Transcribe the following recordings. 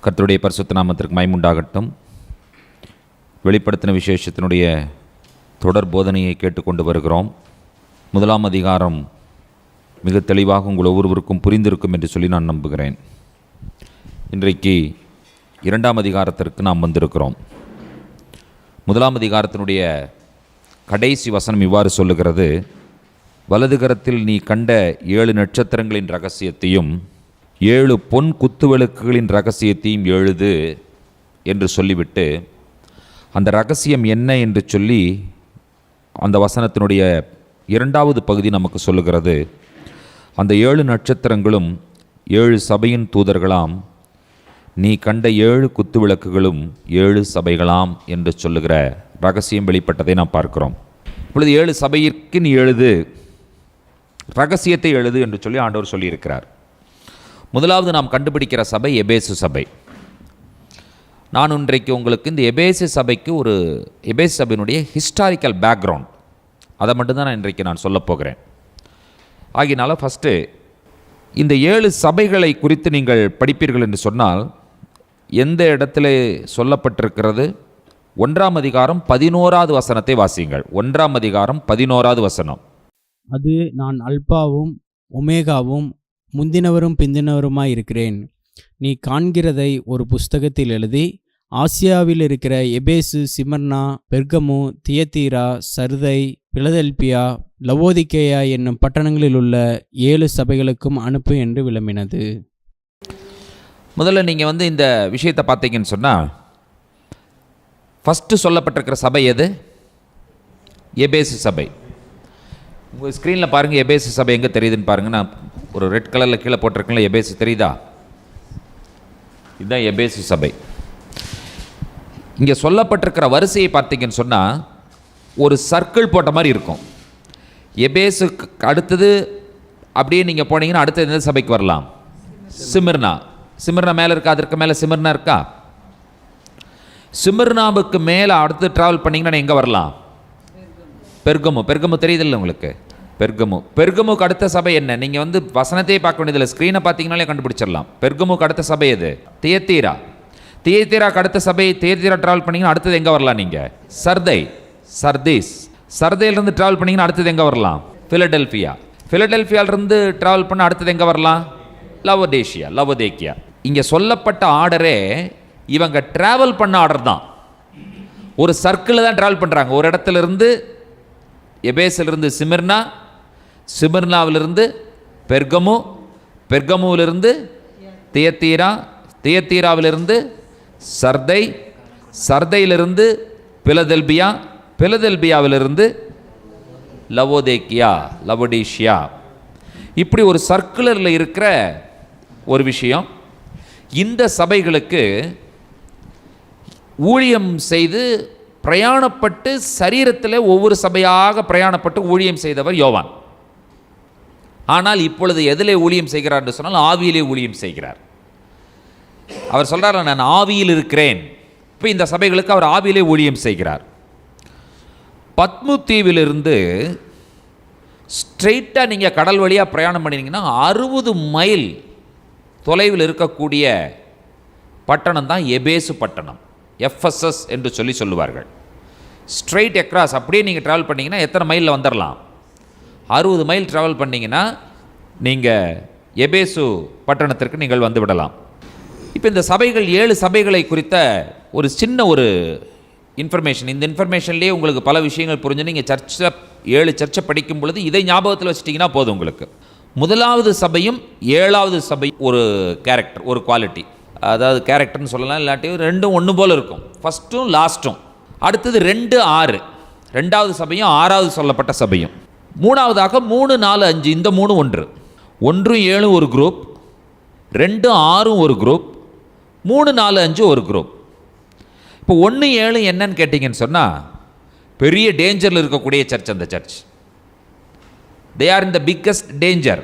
கர்த்தருடைய பரிசுத்த நாமத்திற்கு மகிமையுண்டாகட்டும். வெளிப்படுத்தின விசேஷத்தினுடைய தொடர் போதனையை கேட்டுக்கொண்டு வருகிறோம். 1ஆம் அதிகாரம் மிக தெளிவாக உங்கள் ஒவ்வொருவருக்கும் புரிந்திருக்கும் என்று சொல்லி நான் நம்புகிறேன். இன்றைக்கு 2ஆம் அதிகாரத்திற்கு நாம் வந்திருக்கிறோம். 1ஆம் அதிகாரத்தினுடைய கடைசி வசனம் இவ்வாறு சொல்லுகிறது: வலதுகரத்தில் நீ கண்ட 7 நட்சத்திரங்களின் இரகசியத்தையும் 7 பொன் குத்துவிளக்குகளின் இரகசியத்தையும் எழுது என்று சொல்லிவிட்டு, அந்த இரகசியம் என்ன என்று சொல்லி அந்த வசனத்தினுடைய 2வது பகுதி நமக்கு சொல்லுகிறது. அந்த 7 நட்சத்திரங்களும் 7 சபையின் தூதர்களாம், நீ கண்ட 7 குத்துவிளக்குகளும் 7 சபைகளாம் என்று சொல்லுகிற இரகசியம் வெளிப்பட்டதை நாம் பார்க்கிறோம். இப்பொழுது 7 சபையிற்கு நீ எழுது, இரகசியத்தை எழுது என்று சொல்லி ஆண்டவர் சொல்லியிருக்கிறார். முதலாவது நாம் கண்டுபிடிக்கிற சபை எபேசு சபை. நான் இன்றைக்கு உங்களுக்கு இந்த எபேசு சபைக்கு எபேசு சபையினுடைய ஹிஸ்டாரிக்கல் பேக்ரவுண்ட் அதை மட்டும்தான் இன்றைக்கு நான் சொல்ல போகிறேன். ஆகினால ஃபஸ்ட்டு இந்த 7 சபைகளை குறித்து நீங்கள் படிப்பீர்கள் என்று சொன்னால், எந்த இடத்துல சொல்லப்பட்டிருக்கிறது? 1ஆம் அதிகாரம் 11வது வசனத்தை வாசியுங்கள். 1ஆம் அதிகாரம் 11வது வசனம். அது நான் அல்பாவும் ஒமேகாவும் முந்தினவரும் பிந்தினவருமாய் இருக்கிறேன். நீ காண்கிறதை ஒரு புஸ்தகத்தில் எழுதி, ஆசியாவில் இருக்கிற எபேசு, சிமர்னா, பெர்கமு, தியத்தீரா, சர்தை, பிலதெல்பியா, லவோதிக்கேயா என்னும் பட்டணங்களில் உள்ள 7 சபைகளுக்கும் அனுப்பு என்று விளம்பினது. முதல்ல நீங்கள் இந்த விஷயத்தை பார்த்தீங்கன்னு சொன்னால், ஃபஸ்ட்டு சொல்லப்பட்டிருக்கிற சபை எது? எபேசு சபை. உங்கள் ஸ்க்ரீனில் பாருங்கள், எபேசு சபை எங்கே தெரியுதுன்னு பாருங்கள். நான் ஒரு ரெட் கலரில் கீழே போட்டிருக்கேன்ல, எபேசு தெரியுதா? இதுதான் எபேசு சபை. இங்கே சொல்லப்பட்டிருக்கிற வரிசையை பார்த்தீங்கன்னு சொன்னால் ஒரு சர்க்கிள் போட்ட மாதிரி இருக்கும். எபேசுக்கு அடுத்தது அப்படியே நீங்கள் போனீங்கன்னா அடுத்தது எந்த சபைக்கு வரலாம்? சிமிர்னா. சிமிர்னா மேலே இருக்கா? அதற்கு மேலே சிமிர்னா இருக்கா? சிமிர்னாவுக்கு மேலே அடுத்து ட்ராவல் பண்ணிங்கன்னா எங்கே வரலாம்? பெர்கமு. பெர்கமு தெரியுதில்ல உங்களுக்கு? பெர்கமுக்கு அடுத்த சபை என்ன? நீங்கள் வசனத்தையே பார்க்க வேண்டியதில்லை, ஸ்க்ரீனை பார்த்தீங்கனாலே கண்டுபிடிச்சிடலாம். பெர்கமுக்கு அடுத்த சபை எது? தியத்தீரா. தியத்தீராக்கு அடுத்த சபை, தியத்தீரா ட்ராவல் பண்ணிங்கன்னா அடுத்தது எங்கே வரலாம்? நீங்கள் சர்தை, சர்தீஸ். சர்தையிலிருந்து ட்ராவல் பண்ணிங்கன்னா அடுத்தது எங்கே வரலாம்? பிலடெல்பியா. பிலடெல்பியாவிலிருந்து ட்ராவல் பண்ண அடுத்தது எங்கே வரலாம்? லவோடேஷியா, லவோதேக்கியா. இங்கே சொல்லப்பட்ட ஆர்டரே இவங்க ட்ராவல் பண்ண ஆர்டர் தான். ஒரு சர்க்கிளில் தான் ட்ராவல் பண்ணுறாங்க. ஒரு இடத்துல இருந்து எபேசிலிருந்து சிமிர்னா, சிமிர்னாவிலிருந்து பெர்கமு, பெர்கமுவிலிருந்து தியத்தீரா, தியத்தீராவிலிருந்து சர்தை, சர்தையிலிருந்து பிலதெல்பியா, பிலதெல்பியாவிலிருந்து லவோதேக்கியா, லவோடீஷியா. இப்படி ஒரு சர்க்குலரில் இருக்கிற ஒரு விஷயம். இந்த சபைகளுக்கு ஊழியம் செய்து பிரயாணப்பட்டு, சரீரத்தில் ஒவ்வொரு சபையாக பிரயாணப்பட்டு ஊழியம் செய்தவர் யோவான். ஆனால் இப்பொழுது எதிலே ஊழியம் செய்கிறார் என்று சொன்னால் ஆவியிலே ஊழியம் செய்கிறார். அவர் சொல்கிறார், நான் ஆவியில் இருக்கிறேன். இப்போ இந்த சபைகளுக்கு அவர் ஆவியிலே ஊழியம் செய்கிறார். பத்மு தீவிலிருந்து ஸ்ட்ரெயிட்டாக நீங்கள் கடல் வழியாக பிரயாணம் பண்ணினீங்கன்னா 60 மைல் தொலைவில் இருக்கக்கூடிய பட்டணம் தான் எபேசு பட்டணம். எஃப்எஸ்எஸ் என்று சொல்லுவார்கள். ஸ்ட்ரெயிட் அக்ராஸ் அப்படியே நீங்கள் ட்ராவல் பண்ணிங்கன்னா எத்தனை மைலில் வந்துடலாம்? 60 மைல் ட்ராவல் பண்ணிங்கன்னா நீங்கள் எபேசு பட்டணத்திற்கு நீங்கள் வந்து விடலாம். இப்போ இந்த சபைகள் 7 சபைகளை குறித்த ஒரு சின்ன இன்ஃபர்மேஷன். இந்த இன்ஃபர்மேஷன்லேயே உங்களுக்கு பல விஷயங்கள் புரிஞ்சு நீங்கள் 7 சர்ச்சை படிக்கும் பொழுது இதை ஞாபகத்தில் வச்சுட்டிங்கன்னா போதும் உங்களுக்கு. முதலாவது சபையும் 7வது சபை ஒரு கேரக்டர், ஒரு குவாலிட்டி. அதாவது கேரக்டர்னு சொல்லலாம், இல்லாட்டி ரெண்டும் ஒன்று போல் இருக்கும். ஃபஸ்ட்டும் லாஸ்ட்டும். அடுத்தது 2, 6. 2வது சபையும் 6வது சொல்லப்பட்ட சபையும். மூணாவதாக 3, 4, 5 இந்த 3 ஒன்று. 1, 7 ஒரு குரூப், 2, 6 ஒரு குரூப், 3, 4, 5 ஒரு குரூப். இப்போ 1, 7 என்னன்னு கேட்டிங்கன்னு சொன்னால் பெரிய டேஞ்சரில் இருக்கக்கூடிய சர்ச். அந்த search they are in the biggest danger.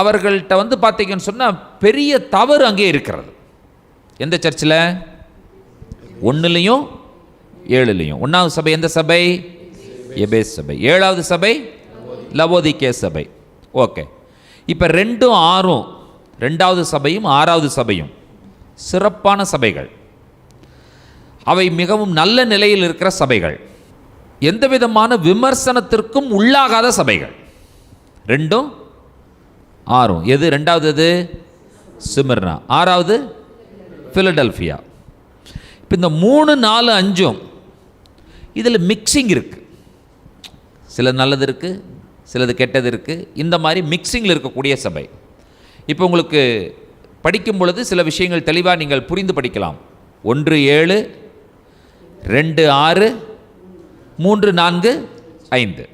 அவர்கள்ட்ட பார்த்தீங்கன்னு சொன்னால் பெரிய தவறு அங்கே இருக்கிறது. எந்த சர்ச்சில்? 1லையும் 7லையும். 1வது சபை எந்த சபை? எபேசு சபை. 7வது சபை லவோதிக்கே சபை. ஓகே. இப்போ 2, 6 2வது சபையும் 6வது சபையும் சிறப்பான சபைகள், அவை மிகவும் நல்ல நிலையில் இருக்கிற சபைகள், எந்த விதமான விமர்சனத்திற்கும் உள்ளாகாத சபைகள். 2-6. எது ரெண்டாவது? எது? சிமிர்னா. 6வது பிலடெல்பியா. இப்போ இந்த 3, 4, 5 இதில் மிக்சிங் இருக்குது. சில நல்லது இருக்குது, சிலது கெட்டது இருக்குது. இந்த மாதிரி மிக்சிங்கில் இருக்கக்கூடிய சபை. இப்போ உங்களுக்கு படிக்கும் பொழுது சில விஷயங்கள் தெளிவாக நீங்கள் புரிந்து படிக்கலாம். 1-7, 2-6, 3-4, 5.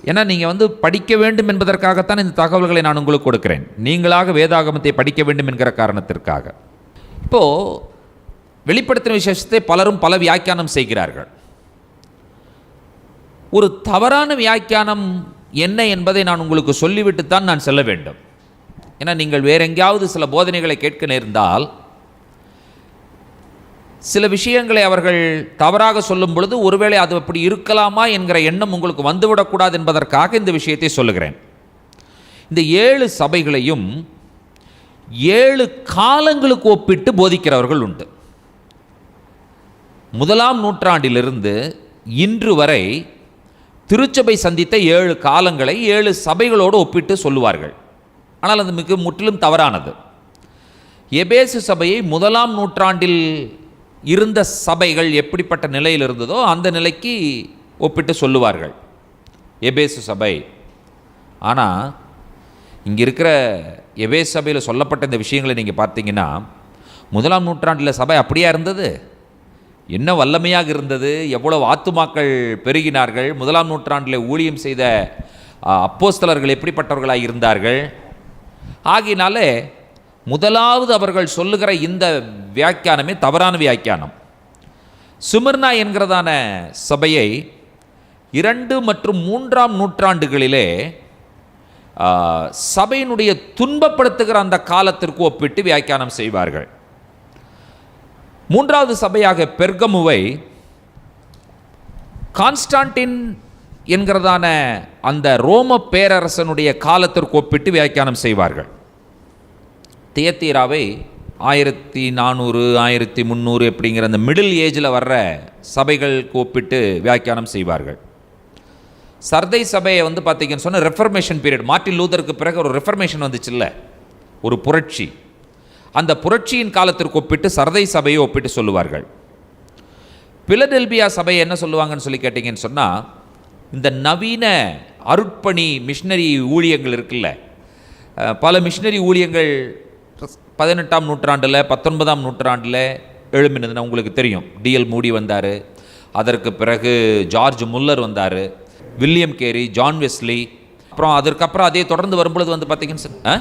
ஏன்னா நீங்கள் படிக்க வேண்டும் என்பதற்காகத்தான் இந்த தகவல்களை நான் உங்களுக்கு கொடுக்கிறேன். நீங்களாக வேதாகமத்தை படிக்க வேண்டும் என்கிற காரணத்திற்காக. இப்போது வெளிப்படுத்தின விசேஷத்தை பலரும் பல வியாக்கியானம் செய்கிறார்கள். ஒரு தவறான வியாக்கியானம் என்ன என்பதை நான் உங்களுக்கு சொல்லிவிட்டுத்தான் நான் செல்ல வேண்டும். ஏன்னா நீங்கள் வேற எங்கேயாவது சில போதனைகளை கேட்க நேர்ந்தால் சில விஷயங்களை அவர்கள் தவறாக சொல்லும் பொழுது ஒருவேளை அது அப்படி இருக்கலாமா என்கிற எண்ணம் உங்களுக்கு வந்துவிடக்கூடாது என்பதற்காக இந்த விஷயத்தை சொல்லுகிறேன். இந்த 7 சபைகளையும் 7 காலங்களுக்கு ஒப்பிட்டு போதிக்கிறவர்கள் உண்டு. 1ஆம் நூற்றாண்டிலிருந்து இன்று வரை திருச்சபை சந்தித்த 7 காலங்களை 7 சபைகளோடு ஒப்பிட்டு சொல்லுவார்கள். ஆனால் அது மிக முற்றிலும் தவறானது. எபேசு சபையை 1ஆம் நூற்றாண்டில் இருந்த சபைகள் எப்படிப்பட்ட நிலையில் இருந்ததோ அந்த நிலைக்கு ஒப்பிட்டு சொல்லுவார்கள் எபேசு சபை. ஆனால் இங்கே இருக்கிற எபேசு சபையில் சொல்லப்பட்ட இந்த விஷயங்களை நீங்கள் பார்த்தீங்கன்னா 1ஆம் நூற்றாண்டில் சபை அப்படியா இருந்தது? என்ன வல்லமையாக இருந்தது, எவ்வளவு ஆத்துமாக்கள் பெருகினார்கள், 1ஆம் நூற்றாண்டில் ஊழியம் செய்த அப்போஸ்தலர்கள் எப்படிப்பட்டவர்களாக இருந்தார்கள். ஆகினாலே முதலாவது அவர்கள் சொல்லுகிற இந்த வியாக்கியானமே தவறான வியாக்கியானம். சிமிர்னா என்கிறதான சபையை 2 மற்றும் 3ஆம் நூற்றாண்டுகளிலே சபையினுடைய துன்பப்படுத்துகிற அந்த காலத்திற்கு ஒப்பிட்டு வியாக்கியானம் செய்வார்கள். 3வது சபையாக பெர்கமுவை கான்ஸ்டான்டின் என்கிறதான அந்த ரோம பேரரசனுடைய காலத்திற்கு ஒப்பிட்டு வியாக்கியானம் செய்வார்கள். தியத்தீராவை 1400, 1300 அப்படிங்கிற அந்த மிடில் ஏஜில் வர்ற சபைகளுக்கு ஒப்பிட்டு வியாக்கியானம் செய்வார்கள். சர்தை சபையை பார்த்தீங்கன்னு சொன்னால் ரெஃபர்மேஷன் பீரியட், மார்ட்டின் லூதருக்கு பிறகு ஒரு ரெஃபர்மேஷன் வந்துச்சுல்ல, ஒரு புரட்சி. அந்த புரட்சியின் காலத்திற்கு ஒப்பிட்டு சர்தை சபையை ஒப்பிட்டு சொல்லுவார்கள். பிலடெல்பியா சபையை என்ன சொல்லுவாங்கன்னு சொல்லி கேட்டிங்கன்னு சொன்னால், இந்த நவீன அருட்பணி மிஷினரி ஊழியங்கள் இருக்குல்ல, பல மிஷினரி ஊழியங்கள் 18ஆம் நூற்றாண்டில் 19ஆம் நூற்றாண்டில் எழும்பினதுன்னு உங்களுக்கு தெரியும். டிஎல் மூடி வந்தார், அதற்கு பிறகு ஜார்ஜ் முல்லர் வந்தார், வில்லியம் கேரி, ஜான் வெஸ்லி, அப்புறம் அதற்கப்புறம் அதே தொடர்ந்து வரும்பொழுது பார்த்தீங்கன்னு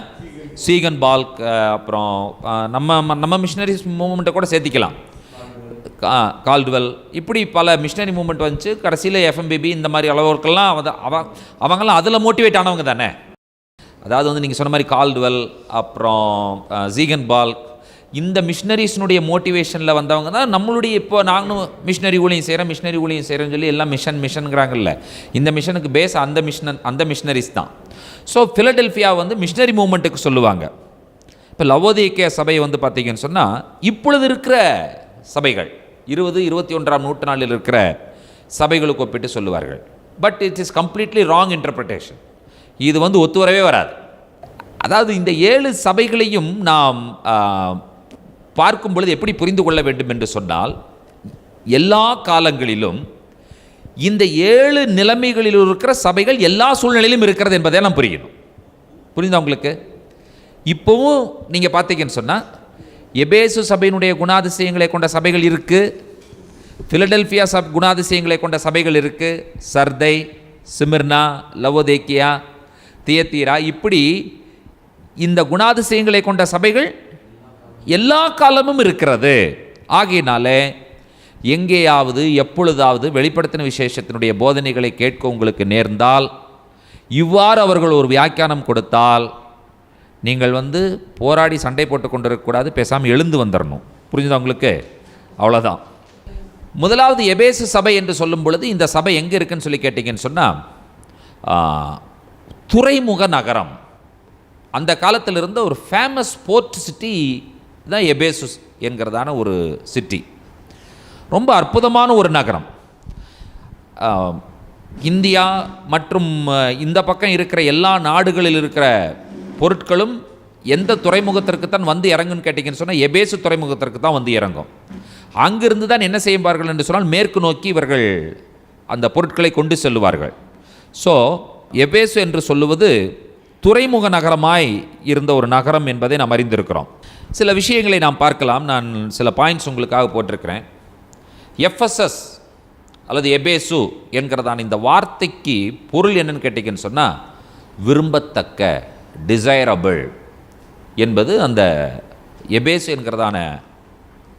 சீகன் பால்க், அப்புறம் நம்ம மிஷினரிஸ் மூவ்மெண்ட்டை கூட சேர்த்திக்கலாம், கால்டுவெல், இப்படி பல மிஷினரி மூவ்மெண்ட் வந்துச்சு. கடைசியில் எஃப்எம்பிபி இந்த மாதிரி அளவுக்கெல்லாம் அவங்கெல்லாம் அதில் மோட்டிவேட் ஆனவங்க தானே. அதாவது நீங்கள் சொன்ன மாதிரி கால்டுவெல், அப்புறம் சீகன் பால்க், இந்த மிஷினரிஸ்னுடைய மோட்டிவேஷனில் வந்தவங்க தான் நம்மளுடைய இப்போ நாங்களும் மிஷினரி ஊழியம் செய்கிறேன்னு சொல்லி எல்லாம் மிஷனுங்கிறாங்கல்ல. இந்த மிஷனுக்கு பேஸ் அந்த மிஷினரிஸ் தான். ஸோ பிலடெல்பியா மிஷினரி மூவ்மெண்ட்டுக்கு சொல்லுவாங்க. இப்போ லவோதிக்கேயா சபை பார்த்தீங்கன்னு சொன்னால் இப்பொழுது இருக்கிற சபைகள் 20, 21ஆம் நூற்றாண்டில் இருக்கிற சபைகளுக்கு ஒப்பிட்டு சொல்லுவார்கள். But it is completely wrong interpretation. இது ஒத்து வரவே வராது. அதாவது இந்த 7 சபைகளையும் நாம் பார்க்கும் பொழுது எப்படி புரிந்து கொள்ள வேண்டும் என்று சொன்னால், எல்லா காலங்களிலும் இந்த 7 நிலைமைகளில் இருக்கிற சபைகள் எல்லா சூழ்நிலையிலும் இருக்கிறது என்பதை நாம் புரியணும். புரியுதா உங்களுக்கு? இப்போவும் நீங்கள் பார்த்தீங்கன்னு சொன்னால் எபேசு சபையினுடைய குணாதிசயங்களை கொண்ட சபைகள் இருக்குது, பிலடெல்பியா குணாதிசயங்களை கொண்ட சபைகள் இருக்குது, சர்தை, சிமிர்னா, லவோதிக்கேயா, தியத்தீரா, இப்படி இந்த குணாதிசயங்களை கொண்ட சபைகள் எல்லா காலமும் இருக்கிறது. ஆகையினாலே எங்கேயாவது எப்பொழுதாவது வெளிப்படுத்தின விசேஷத்தினுடைய போதனைகளை கேட்க உங்களுக்கு நேர்ந்தால், இவ்வாறு அவர்கள் ஒரு வியாக்கியானம் கொடுத்தால், நீங்கள் போராடி சண்டை போட்டு கொண்டிருக்கக்கூடாது, பேசாமல் எழுந்து வந்துடணும். புரிஞ்சுதா உங்களுக்கு? அவ்வளோதான். முதலாவது எபேசு சபை என்று சொல்லும் பொழுது இந்த சபை எங்கே இருக்குன்னு சொல்லி கேட்டிங்கன்னு சொன்னால், துறைமுக நகரம், அந்த காலத்தில் இருந்த ஒரு ஃபேமஸ் போர்ட் சிட்டி இதுதான் எபேசுஸ் என்கிறதான ஒரு சிட்டி. ரொம்ப அற்புதமான ஒரு நகரம். இந்தியா மற்றும் இந்த பக்கம் இருக்கிற எல்லா நாடுகளில் இருக்கிற பொருட்களும் எந்த துறைமுகத்திற்கு தான் வந்து இறங்குன்னு கேட்டிங்கன்னு சொன்னால் எபேசு துறைமுகத்திற்கு தான் வந்து இறங்கும். அங்கிருந்து தான் என்ன செய்வார்கள் என்று சொன்னால் மேற்கு நோக்கி இவர்கள் அந்த பொருட்களை கொண்டு செல்லுவார்கள். ஸோ எபேசு என்று சொல்லுவது துறைமுக நகரமாய் இருந்த ஒரு நகரம் என்பதை நாம் அறிந்திருக்கிறோம். சில விஷயங்களை நாம் பார்க்கலாம். நான் சில பாயிண்ட்ஸ் உங்களுக்காக போட்டிருக்கிறேன். எஃப்எஸ்எஸ் அல்லது எபேசு என்கிறதான இந்த வார்த்தைக்கு பொருள் என்னன்னு கேட்டிங்கன்னு சொன்னால் விரும்பத்தக்க, டிசைரபிள் என்பது அந்த எபேசு என்கிறதான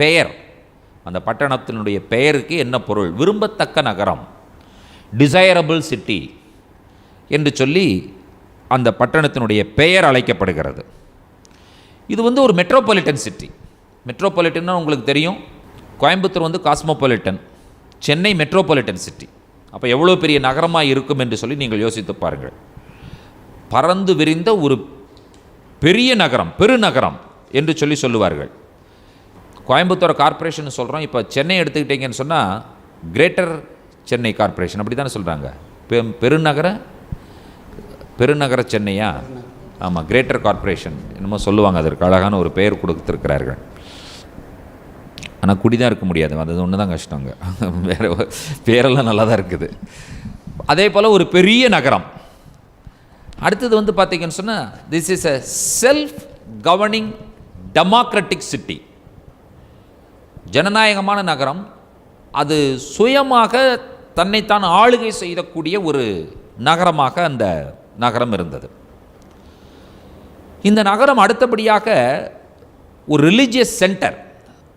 பெயர். அந்த பட்டணத்தினுடைய பெயருக்கு என்ன பொருள்? விரும்பத்தக்க நகரம், டிசைரபிள் சிட்டி என்று சொல்லி அந்த பட்டணத்தினுடைய பெயர் அழைக்கப்படுகிறது. இது வந்து ஒரு மெட்ரோபாலிட்டன் சிட்டி. மெட்ரோபாலிட்டன்னா உங்களுக்கு தெரியும், கோயம்புத்தூர் வந்து காஸ்மோபாலிட்டன், சென்னை மெட்ரோபாலிட்டன் சிட்டி. அப்போ எவ்வளோ பெரிய நகரமாக இருக்கும் என்று சொல்லி நீங்கள் யோசித்து பாருங்கள். பறந்து விரிந்த ஒரு பெரிய நகரம், பெருநகரம் என்று சொல்லி சொல்லுவார்கள். கோயம்புத்தூர் கார்ப்பரேஷன் சொல்கிறோம். இப்போ சென்னை எடுத்துக்கிட்டீங்கன்னு சொன்னால் கிரேட்டர் சென்னை கார்ப்பரேஷன் அப்படி தானே சொல்கிறாங்க. பெருநகர சென்னையா? ஆமாம், கிரேட்டர் கார்ப்பரேஷன் என்னமோ சொல்லுவாங்க. அதற்கு அழகான ஒரு பெயர் கொடுத்துருக்கிறார்கள். ஆனால் குடி தான் இருக்க முடியாது, அது ஒன்று தான் கஷ்டங்க. வேறு பேரெல்லாம் நல்லா தான் இருக்குது. அதே போல் ஒரு பெரிய நகரம். அடுத்தது வந்து பார்த்தீங்கன்னு சொன்னால் this is a self governing democratic city. ஜனநாயகமான நகரம். அது சுயமாக தன்னைத்தான் ஆளுகை செய்யக்கூடிய ஒரு நகரமாக அந்த நகரம் இருந்தது. இந்த நகரம் அடுத்தபடியாக ஒரு ரிலிஜியஸ் சென்டர்,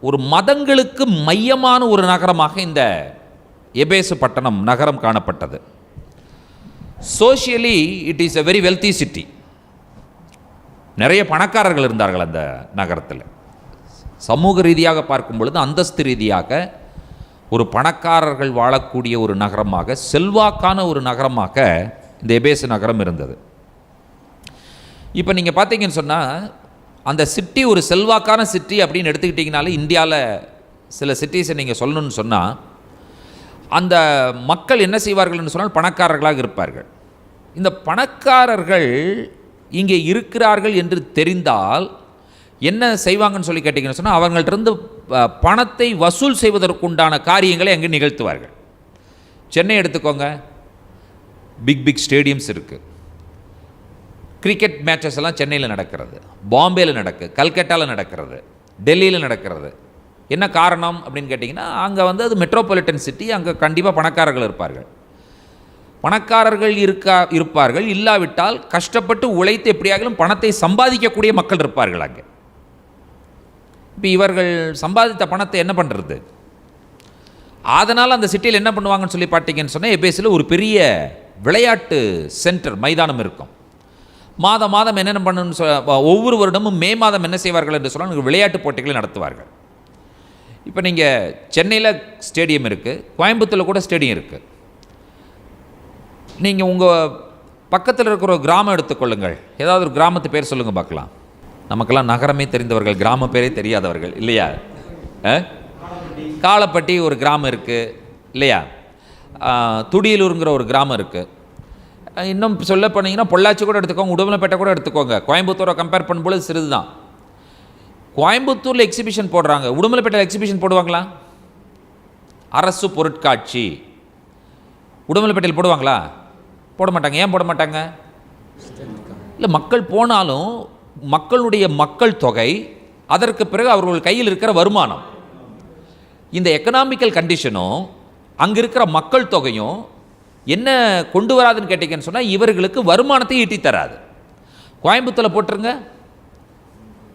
ஒரு மதங்களுக்கு மையமான ஒரு நகரமாக இந்த எபேசு பட்டணம் நகரம் காணப்பட்டது. Socially it is a very wealthy city. நிறைய பணக்காரர்கள் இருந்தார்கள் அந்த நகரத்தில். சமூக ரீதியாக பார்க்கும் பொழுது, அந்தஸ்து ரீதியாக ஒரு பணக்காரர்கள் வாழக்கூடிய ஒரு நகரமாக, செல்வாக்கான ஒரு நகரமாக இந்த எபேசு நகரம் இருந்தது. இப்போ நீங்கள் பார்த்தீங்கன்னு சொன்னால் அந்த சிட்டி ஒரு செல்வாக்கான சிட்டி அப்படின்னு எடுத்துக்கிட்டிங்கனாலே, இந்தியாவில் சில சிட்டிஸை நீங்கள் சொல்லணும்னு சொன்னால் அந்த மக்கள் என்ன செய்வார்கள் என்று சொன்னால் பணக்காரர்களாக இருப்பார்கள். இந்த பணக்காரர்கள் இங்கே இருக்கிறார்கள் என்று தெரிந்தால் என்ன செய்வாங்கன்னு சொல்லி கேட்டிங்கன்னு சொன்னால் அவங்கள்ட்ட பணத்தை வசூல் செய்வதற்குண்டான காரியங்களை அங்கே நிகழ்த்துவார்கள். சென்னை எடுத்துக்கோங்க, பிக் ஸ்டேடியம்ஸ் இருக்குது. கிரிக்கெட் மேட்சஸ் எல்லாம் சென்னையில் நடக்கிறது, பாம்பேயில் நடக்குது, கல்கட்டாவில் நடக்கிறது, டெல்லியில் நடக்கிறது. என்ன காரணம் அப்படின்னு கேட்டிங்கன்னா, அங்கே வந்து அது மெட்ரோபாலிட்டன் சிட்டி. அங்கே கண்டிப்பாக பணக்காரர்கள் இருப்பார்கள். பணக்காரர்கள் இருப்பார்கள். இல்லாவிட்டால் கஷ்டப்பட்டு உழைத்து எப்படியாகிலும் பணத்தை சம்பாதிக்கக்கூடிய மக்கள் இருப்பார்கள் அங்கே. இப்போ இவர்கள் சம்பாதித்த பணத்தை என்ன பண்ணுறது? அதனால் அந்த சிட்டியில் என்ன பண்ணுவாங்கன்னு சொல்லி பார்த்தீங்கன்னு சொன்னால், எபேசில் ஒரு பெரிய விளையாட்டு சென்டர், மைதானம் இருக்கும். மாதம் என்னென்ன பண்ணணும்னு ஒவ்வொரு வருடமும் மே மாதம் என்ன செய்வார்கள் என்று சொன்னால் விளையாட்டு போட்டிகளை நடத்துவார்கள். இப்போ நீங்கள் சென்னையில் ஸ்டேடியம் இருக்குது, கோயம்புத்தூரில் கூட ஸ்டேடியம் இருக்குது. நீங்கள் உங்கள் பக்கத்தில் இருக்கிற ஒரு கிராமம் எடுத்துக்கொள்ளுங்கள். ஏதாவது ஒரு கிராமத்து பேர் சொல்லுங்கள் பார்க்கலாம். நமக்கெல்லாம் நகரமே தெரிந்தவர்கள், கிராம பேரே தெரியாதவர்கள் இல்லையா? காலப்பட்டி ஒரு கிராமம் இருக்குது இல்லையா? துடியலூருங்கிற ஒரு கிராமம் இருக்குது. இன்னும் சொல்ல போனீங்கன்னா பொள்ளாச்சி கூட எடுத்துக்கோங்க, உடுமலைப்பேட்டை கூட எடுத்துக்கோங்க. கோயம்புத்தூரை கம்பேர் பண்ணும்போது சிறிது தான். கோயம்புத்தூரில் எக்ஸிபிஷன் போடுறாங்க, உடுமலைப்பேட்டையில் எக்ஸிபிஷன் போடுவாங்களா? அரசு பொருட்காட்சி உடுமலைப்பேட்டையில் போடுவாங்களா? போட மாட்டாங்க. ஏன் போட மாட்டாங்க? இல்லை, மக்கள் போனாலும் மக்களுடைய மக்கள் தொகை, அதற்கு பிறகு அவர்கள் கையில் இருக்கிற வருமானம், இந்த எக்கனாமிக்கல் கண்டிஷனும் அங்கே இருக்கிற மக்கள் தொகையும் என்ன கொண்டு வராதுன்னு கேட்டிங்கன்னு சொன்னால் இவர்களுக்கு வருமானத்தை ஈட்டி தராது. கோயம்புத்தூரில் போட்டுருங்க,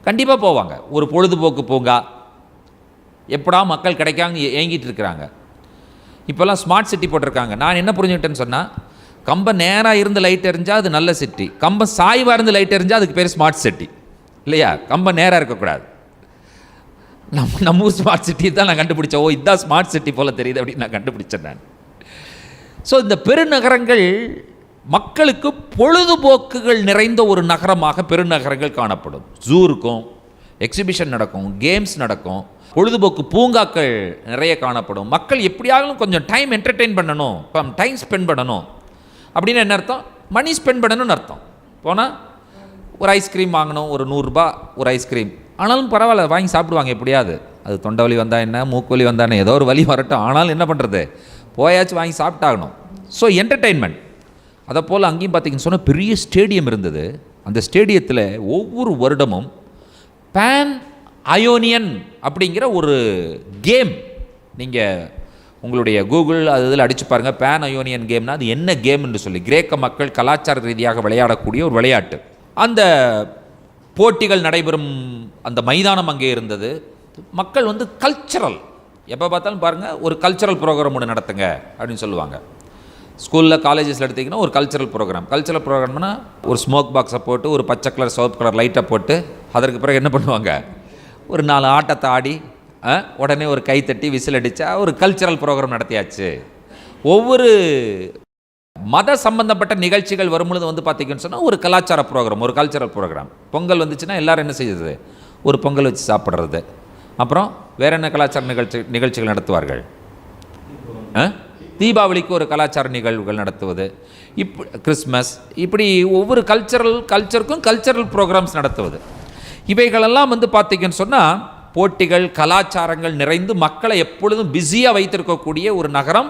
கண்டிப்பாக போவாங்க. ஒரு பொழுதுபோக்கு பூங்கா, எப்படா மக்கள் கிடைக்காங்க ஏங்கிட்டு இருக்கிறாங்க. இப்போல்லாம் ஸ்மார்ட் சிட்டி போட்டிருக்காங்க. நான் என்ன புரிஞ்சுக்கிட்டேன்னு சொன்னால், கம்பம் நேராக இருந்து லைட் எரிஞ்சால் அது நல்ல சிட்டி, கம்பம் சாய்வாக இருந்து லைட் எரிஞ்சால் அதுக்கு பேர் ஸ்மார்ட் சிட்டி இல்லையா? கம்பம் நேராக இருக்கக்கூடாது. நம்ம ஊர் ஸ்மார்ட் சிட்டி தான் நான் கண்டுபிடிச்சேன். ஓ, இதுதான் ஸ்மார்ட் சிட்டி போல் தெரியுது அப்படின்னு நான் கண்டுபிடிச்சேன் நான். ஸோ இந்த பெருநகரங்கள் மக்களுக்கு பொழுதுபோக்குகள் நிறைந்த ஒரு நகரமாக பெருநகரங்கள் காணப்படும். ஜூ இருக்கும், எக்ஸிபிஷன் நடக்கும், கேம்ஸ் நடக்கும், பொழுதுபோக்கு பூங்காக்கள் நிறைய காணப்படும். மக்கள் எப்படியாலும் கொஞ்சம் டைம் என்டர்டெயின் பண்ணணும், டைம் ஸ்பெண்ட் பண்ணணும் அப்படின்னு என்ன அர்த்தம்? மணி ஸ்பெண்ட் பண்ணணும்னு அர்த்தம். போனால் ஒரு ஐஸ்கிரீம் வாங்கணும், ஒரு 100 ரூபா ஒரு ஐஸ்கிரீம், ஆனாலும் பரவாயில்ல வாங்கி சாப்பிடுவாங்க. எப்படியாவது அது தொண்டை வலி வந்தால் என்ன, மூக்கு வலி வந்தால் என்ன, ஏதோ ஒரு வலி வரட்டும், ஆனாலும் என்ன பண்ணுறது, போயாச்சும் வாங்கி சாப்பிட்டாகணும். So entertainment. அதை போல் அங்கேயும் பார்த்தீங்கன்னு சொன்னால் பெரிய ஸ்டேடியம் இருந்தது. அந்த ஸ்டேடியத்தில் ஒவ்வொரு வருடமும் பேன் அயோனியன் அப்படிங்கிற ஒரு கேம், நீங்கள் உங்களுடைய கூகுள் அது இதில் அடித்து பாருங்கள், பேன் அயோனியன் கேம்னா அது என்ன கேம் என்று சொல்லி, கிரேக்க மக்கள் கலாச்சார ரீதியாக விளையாடக்கூடிய ஒரு விளையாட்டு. அந்த போட்டிகள் நடைபெறும் அந்த மைதானம் அங்கே இருந்தது. மக்கள் வந்து கல்ச்சரல், எப்போ பார்த்தாலும் பாருங்கள் ஒரு கல்ச்சரல் ப்ரோக்ராம் ஒன்று நடத்துங்க அப்படின்னு சொல்லுவாங்க. ஸ்கூலில் காலேஜஸில் எடுத்திங்கன்னா ஒரு கல்ச்சரல் ப்ரோக்ராம்னா ஒரு ஸ்மோக் பாக்ஸை போட்டு ஒரு பச்சை கலர் சிவப்பு கலர் லைட்டை போட்டு அதற்கு பிறகு என்ன பண்ணுவாங்க, ஒரு 4 ஆட்டத்தை ஆடி உடனே ஒரு கை தட்டி விசில் அடித்தா ஒரு கல்ச்சரல் ப்ரோக்ராம் நடத்தியாச்சு. ஒவ்வொரு மத சம்பந்தப்பட்ட நிகழ்ச்சிகள் வரும்பொழுது வந்து பார்த்திங்கன்னு சொன்னால் ஒரு கலாச்சார ப்ரோக்ராம், ஒரு கல்ச்சரல் ப்ரோக்ராம். பொங்கல் வந்துச்சுன்னா எல்லோரும் என்ன செய்யுது, ஒரு பொங்கல் வச்சு சாப்பிட்றது. அப்புறம் வேறு என்ன கலாச்சார நிகழ்ச்சிகள் நடத்துவார்கள்? தீபாவளிக்கு ஒரு கலாச்சார நிகழ்வுகள் நடத்துவது, கிறிஸ்மஸ், இப்படி ஒவ்வொரு கல்ச்சருக்கும் கல்ச்சரல் ப்ரோக்ராம்ஸ் நடத்துவது. இவைகளெல்லாம் வந்து பார்த்திங்கன்னு சொன்னால் போட்டிகள் கலாச்சாரங்கள் நிறைந்து மக்களை எப்பொழுதும் பிஸியாக வைத்திருக்கக்கூடிய ஒரு நகரம்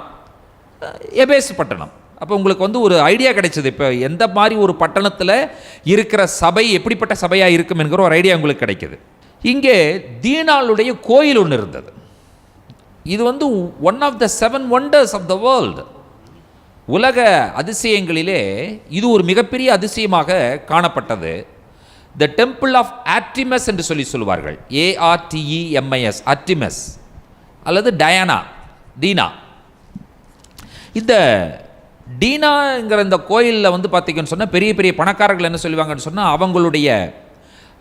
எபேசு பட்டணம். அப்போ உங்களுக்கு வந்து ஒரு ஐடியா கிடைச்சது, இப்போ எந்த மாதிரி ஒரு பட்டணத்தில் இருக்கிற சபை எப்படிப்பட்ட சபையாக இருக்கும் என்கிற ஒரு ஐடியா உங்களுக்கு கிடைக்கிது. இங்கே தீனாளுடைய கோயில் ஒன்று இருந்தது. இது வந்து one of the 7 wonders of the world. உலக அதிசயங்களிலே இது ஒரு மிகப்பெரிய அதிசயமாக காணப்பட்டது. த டெம்பிள் ஆஃப் ஆர்டிமஸ் என்று சொல்லுவார்கள். ARTEMIS, ஆர்டிமஸ் அல்லது தீனா. இந்த டீனாங்கிற இந்த கோயிலில் வந்து பார்த்திங்கன்னு சொன்னால் பெரிய பெரிய பணக்காரர்கள் என்ன சொல்லுவாங்கன்னு சொன்னால் அவங்களுடைய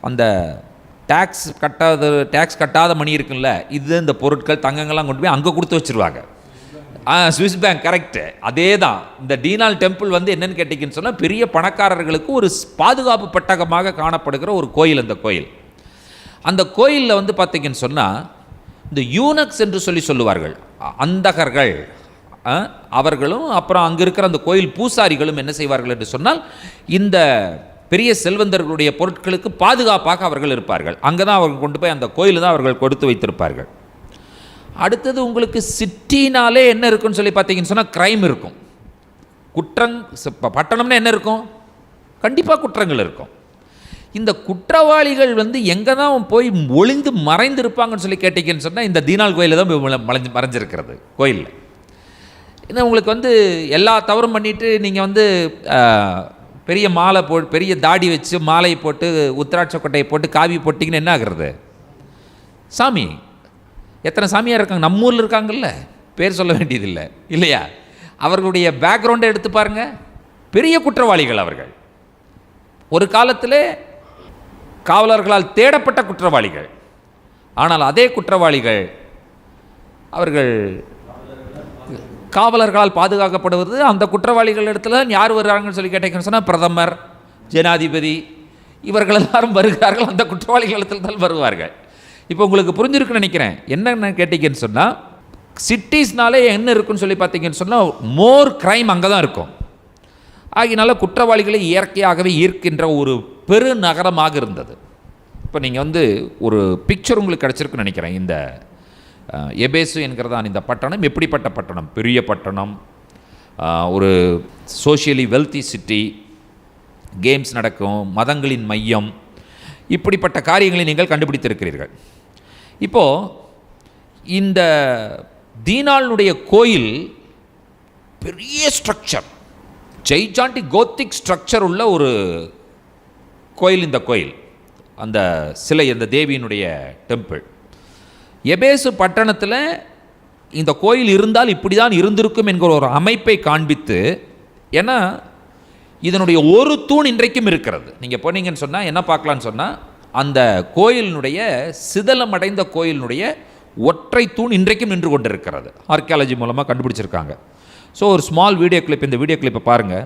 அந்த டேக்ஸ் கட்டாத மணி இருக்குல்ல, இது இந்த பொருட்கள் தங்கங்கள்லாம் கொண்டு போய் அங்கே கொடுத்து வச்சுருவாங்க. ஸ்விஸ் பேங்க், கரெக்டு, அதே தான். இந்த டீனால் டெம்பிள் வந்து என்னென்னு கேட்டிங்கன்னு சொன்னால் பெரிய பணக்காரர்களுக்கு ஒரு பாதுகாப்பு பெட்டகமாக காணப்படுகிற ஒரு கோயில். அந்த கோயிலில் வந்து பார்த்திங்கன்னு சொன்னால் இந்த யூனக்ஸ் என்று சொல்லுவார்கள், அந்தகர்கள், அவர்களும் அப்புறம் அங்கே இருக்கிற அந்த கோயில் பூசாரிகளும் என்ன செய்வார்கள் என்று சொன்னால் இந்த பெரிய செல்வந்தர்களுடைய பொருட்களுக்கு பாதுகாப்பாக அவர்கள் இருப்பார்கள். அங்கே தான் அவர்கள் கொண்டு போய் அந்த கோயில் தான் அவர்கள் கொடுத்து வைத்திருப்பார்கள். அடுத்தது உங்களுக்கு சிட்டினாலே என்ன இருக்குன்னு சொல்லி பார்த்தீங்கன்னு சொன்னால் கிரைம் இருக்கும், பட்டணம்னா என்ன இருக்கும், கண்டிப்பாக குற்றங்கள் இருக்கும். இந்த குற்றவாளிகள் வந்து எங்கே தான் போய் ஒளிந்து மறைந்து இருப்பாங்கன்னு சொல்லி கேட்டீங்கன்னு சொன்னால் இந்த தீனால் கோயிலில் தான் போய் மறைஞ்சிருக்கிறது. கோயிலில் ஏன்னா உங்களுக்கு வந்து எல்லா தவறும் பண்ணிவிட்டு நீங்கள் வந்து பெரிய மாலை பெரிய தாடி வச்சு மாலையை போட்டு உத்திராட்ச கொட்டையை போட்டு காவி போட்டிங்கன்னு என்ன ஆகுறது? சாமி, எத்தனை சாமியார் இருக்காங்க நம்ம ஊரில் இருக்காங்கல்ல, பேர் சொல்ல வேண்டியதில்லை இல்லையா? அவர்களுடைய பேக்ரவுண்டை எடுத்து பாருங்கள், பெரிய குற்றவாளிகள் அவர்கள். ஒரு காலத்தில் காவலர்களால் தேடப்பட்ட குற்றவாளிகள். ஆனால் அதே குற்றவாளிகள் அவர்கள் காவலர்களால் பாதுகாக்கப்படுவது. அந்த குற்றவாளிகள் இடத்துல யார் வருகிறாங்கன்னு சொல்லி கேட்டீங்கன்னு சொன்னால் பிரதமர், ஜனாதிபதி, இவர்கள் எல்லாரும் வருகிறார்கள், அந்த குற்றவாளிகள் இடத்துல தான் வருவார்கள். இப்போ உங்களுக்கு புரிஞ்சிருக்குன்னு நினைக்கிறேன். என்னென்ன கேட்டீங்கன்னு சொன்னால் சிட்டிஸ்னாலே என்ன இருக்குன்னு சொல்லி பார்த்தீங்கன்னு சொன்னால் மோர் கிரைம் அங்கே தான் இருக்கும். ஆகினால குற்றவாளிகளை இயற்கையாகவே ஈர்க்கின்ற ஒரு பெரு நகரமாக இருந்தது. இப்போ நீங்கள் வந்து ஒரு பிக்சர் உங்களுக்கு கிடச்சிருக்குன்னு நினைக்கிறேன். இந்த எபேசு என்கிறதான் இந்த பட்டணம் எப்படிப்பட்ட பட்டணம்? பெரிய பட்டணம், ஒரு சோஷியலி வெல்த்தி சிட்டி, கேம்ஸ் நடக்கும், மதங்களின் மையம், இப்படிப்பட்ட காரியங்களை நீங்கள் கண்டுபிடித்திருக்கிறீர்கள். இப்போது இந்த தீனாளுடைய கோயில் பெரிய ஸ்ட்ரக்சர், ஜெய்ஜாண்டி கோத்திக் ஸ்ட்ரக்சர் உள்ள ஒரு கோயில். இந்த கோயில், அந்த சிலை, அந்த தேவியினுடைய டெம்பிள். எபேசு பட்டணத்தில் இந்த கோயில் இருந்தால் இப்படி தான் இருந்திருக்கும் என்கிற ஒரு அமைப்பை காண்பித்து, ஏன்னா இதனுடைய ஒரு தூண் இன்றைக்கும் இருக்கிறது. நீங்கள் போனீங்கன்னு சொன்னால் என்ன பார்க்கலான்னு சொன்னால் அந்த கோயிலினுடைய சிதலமடைந்த கோயிலினுடைய ஒற்றை தூண் இன்றைக்கும் நின்று கொண்டு இருக்கிறது. ஆர்கியாலஜி மூலமாக கண்டுபிடிச்சிருக்காங்க. ஸோ ஒரு ஸ்மால் வீடியோ கிளிப், இந்த வீடியோ கிளிப்பை பாருங்கள்.